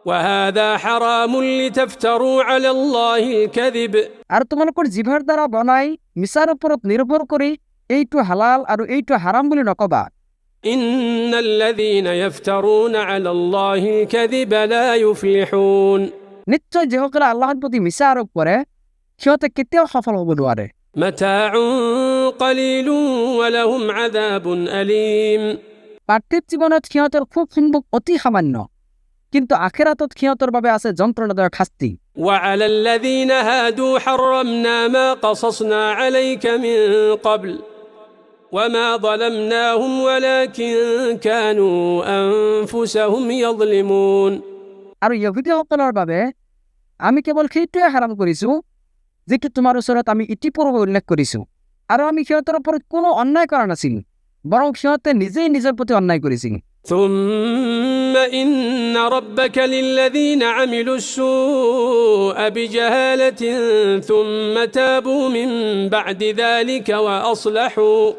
وهذا حرام لتفتروا على الله الكذب আর তোমালোকৰ জিভাৰ দ্বাৰা বনাই মিছাৰ ওপৰত নিৰ্ভৰ কৰি এইটো হালাল আৰু এইটো হাৰাম বুলি নকবা إن الذين يفترون على الله الكذب لا يفلحون নিশ্চয় যিসকলে আল্লাহৰ প্ৰতি মিছা আৰোপ কৰে সিহঁতে কেতিয়াও সফল হ'ব নোৱাৰে متاع قليل ولهم عذاب أليم পাৰ্থিৱ জীৱনত সিহঁতৰ খুব সম্ভৱ অতি সামান্য কিন্তু আখিৰাতত সিহঁতৰ বাবে আছে যন্ত্ৰণাদায়ক শাস্তি وعلى الذين هادوا حرمنا ما قصصنا عليك من قبل وما ظلمناهم ولكن كانوا أنفسهم يظلمون আৰু ইহুদীসকলৰ বাবে আমি কেৱল সেইটোৱে হাৰাম কৰিছো যিটো তোমাৰ ওচৰত আমি ইতিপূৰ্বে উল্লেখ কৰিছো আৰু আমি সিহঁতৰ ওপৰত কোনো অন্যায় কৰা নাছিল বৰং সিহঁতে নিজেই নিজৰ প্ৰতি অন্যায় কৰিছিল ثم إن ربك للذين عملوا السوء بجهالة ثم تابوا من بعد ذلك وأصلحوا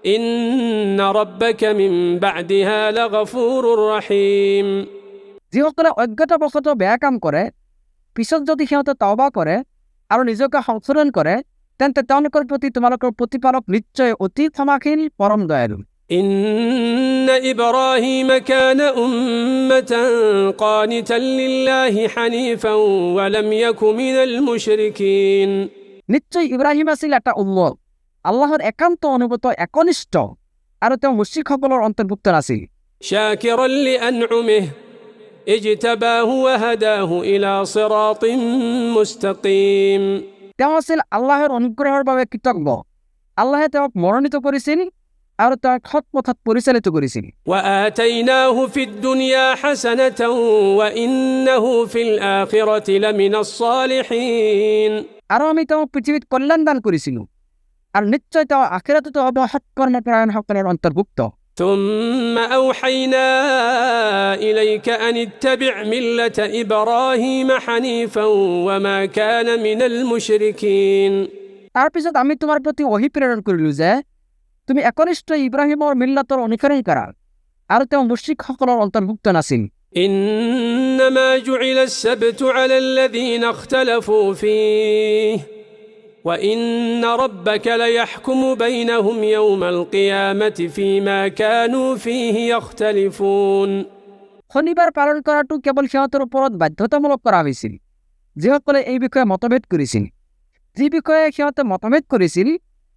إن ربك من بعدها لغفور رحيم যিসকলে অজ্ঞতাবশতঃ বেয়া কাম কৰে পিছত যদি সিহঁতে তওবা কৰে আৰু নিজকে সংশোধন কৰে তেন্তে তেওঁলোকৰ প্ৰতি তোমালোকৰ প্ৰতিপালক নিশ্চয় অতি ক্ষমাশীল পৰম দয়ালু إن إبراهيم كان أمة قانتا لله حنيفا ولم يك من المشركين নিশ্চয় ইব্ৰাহিম আছিল এটা উম্মত আল্লাহৰ একান্ত অনুগত একনিষ্ঠ আৰু তেওঁ মুশ্ৰিকসকলৰ অন্তৰ্ভুক্ত নাছিল شاكرا لأنعمه اجتباه وهداه إلى صراط مستقيم তেওঁ আছিল আল্লাহৰ অনুগ্ৰহৰ বাবে কৃতজ্ঞ আল্লাহে তেওঁক মনোনীত কৰিছিল আৰু তেওঁক সৎ পথত পৰিচালিত কৰিছিল وآتيناه في الدنيا حسنة وإنه في الآخرة لمن الصالحين আৰু আমি তেওঁক পৃথিৱীত কল্যাণ দান কৰিছিলোঁ আৰু নিশ্চয় তেওঁ আখিৰাততো হ'ব সৎকৰ্মপৰায়ণসকলৰ অন্তৰ্ভুক্ত ثم أوحينا إليك أن اتبع ملة إبراهيم حنيفا وما كان من المشركين তাৰপিছত আমি তোমাৰ প্ৰতি ওহী প্ৰেৰণ কৰিলোঁ যে তুমি একনিষ্ঠ ইব্ৰাহিমৰ মিল্লাতৰ অনুসৰণ কৰা আৰু তেওঁ মুশ্ৰিকসকলৰ অন্তৰ্ভুক্ত নাছিল إنما جعل السبت على الذين اختلفوا فيه وإن ربك ليحكم بينهم يوم القيامة فيما كانوا فيه يختلفون শনিবাৰ পালন কৰাটো কেৱল সিহঁতৰ ওপৰত বাধ্যতামূলক কৰা হৈছিল যিসকলে এই বিষয়ে মতভেদ কৰিছিল যি বিষয়ে সিহঁতে মতভেদ কৰিছিল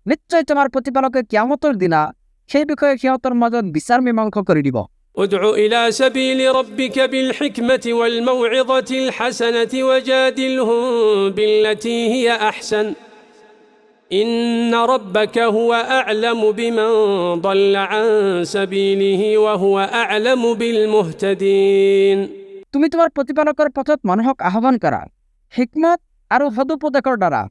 নিশ্চয় তোমাৰ প্ৰতিপালকে কিয়ামতৰ দিনা সেই বিষয়ে সিহঁতৰ মাজত বিচাৰ মীমাংসা কৰি দিব ادع إلى سبيل ربك بالحكمة والموعظة الحسنة وجادلهم بالتي هي أحسن إن ربك هو أعلم بمن ضل عن سبيله وهو أعلم بالمهتدين তুমি তোমাৰ প্ৰতিপালকৰ পথত মানুহক আহ্বান কৰা হিকমত আৰু সদুপদেশৰ দ্বাৰা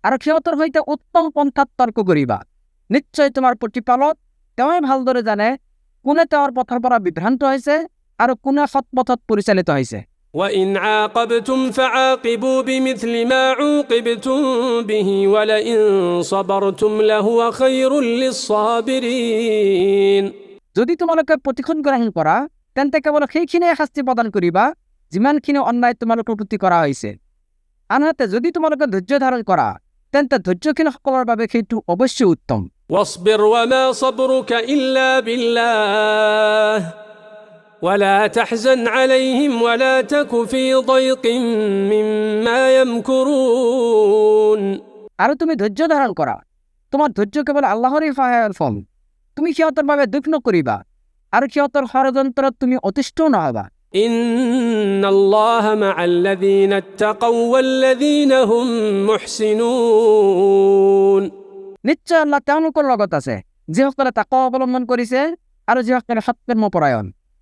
আৰু সিহঁতৰ সৈতে উত্তম পন্থাত তৰ্ক কৰিবা নিশ্চয় তোমাৰ প্ৰতিপালক তেওঁই ভালদৰে জানে কোনে তেওঁৰ পথৰ পৰা বিভ্ৰান্ত হৈছে আৰু কোনে সৎ পথত পৰিচালিত হৈছে وإن عاقبتم فعاقبوا بمثل ما عوقبتم به ولئن صبرتم لهو خير للصابرين যদি তোমালোকে প্ৰতিশোধ গ্ৰহণ কৰা তেন্তে কেৱল সেইখিনিয়ে শাস্তি প্ৰদান কৰিবা যিমানখিনি অন্যায় তোমালোকৰ প্ৰতি কৰা হৈছে আনহাতে যদি তোমালোকে ধৈৰ্য ধাৰণ কৰা তেন্তে ধৈৰ্যশীলসকলৰ বাবে সেইটো অৱশ্যেই উত্তম واصبر وما صبرك إلا بالله ولا تحزن عليهم ولا تك في ضيق مما يمكرون আৰু তুমি ধৈৰ্য ধাৰণ কৰা তোমাৰ ধৈৰ্য কেৱল আল্লাহৰেই সহায়ৰ ফল তুমি সিহঁতৰ বাবে দুখ নকৰিবা আৰু সিহঁতৰ ষড়যন্ত্ৰত তুমি অতিষ্ঠ নহবা إن الله مع الذين اتقوا والذين هم محسنون নিশ্চয় আল্লাহ তেওঁলোকৰ লগত আছে যিসকলে তাকৱা অৱলম্বন কৰিছে আৰু যিসকলে সৎকৰ্মপৰায়ণ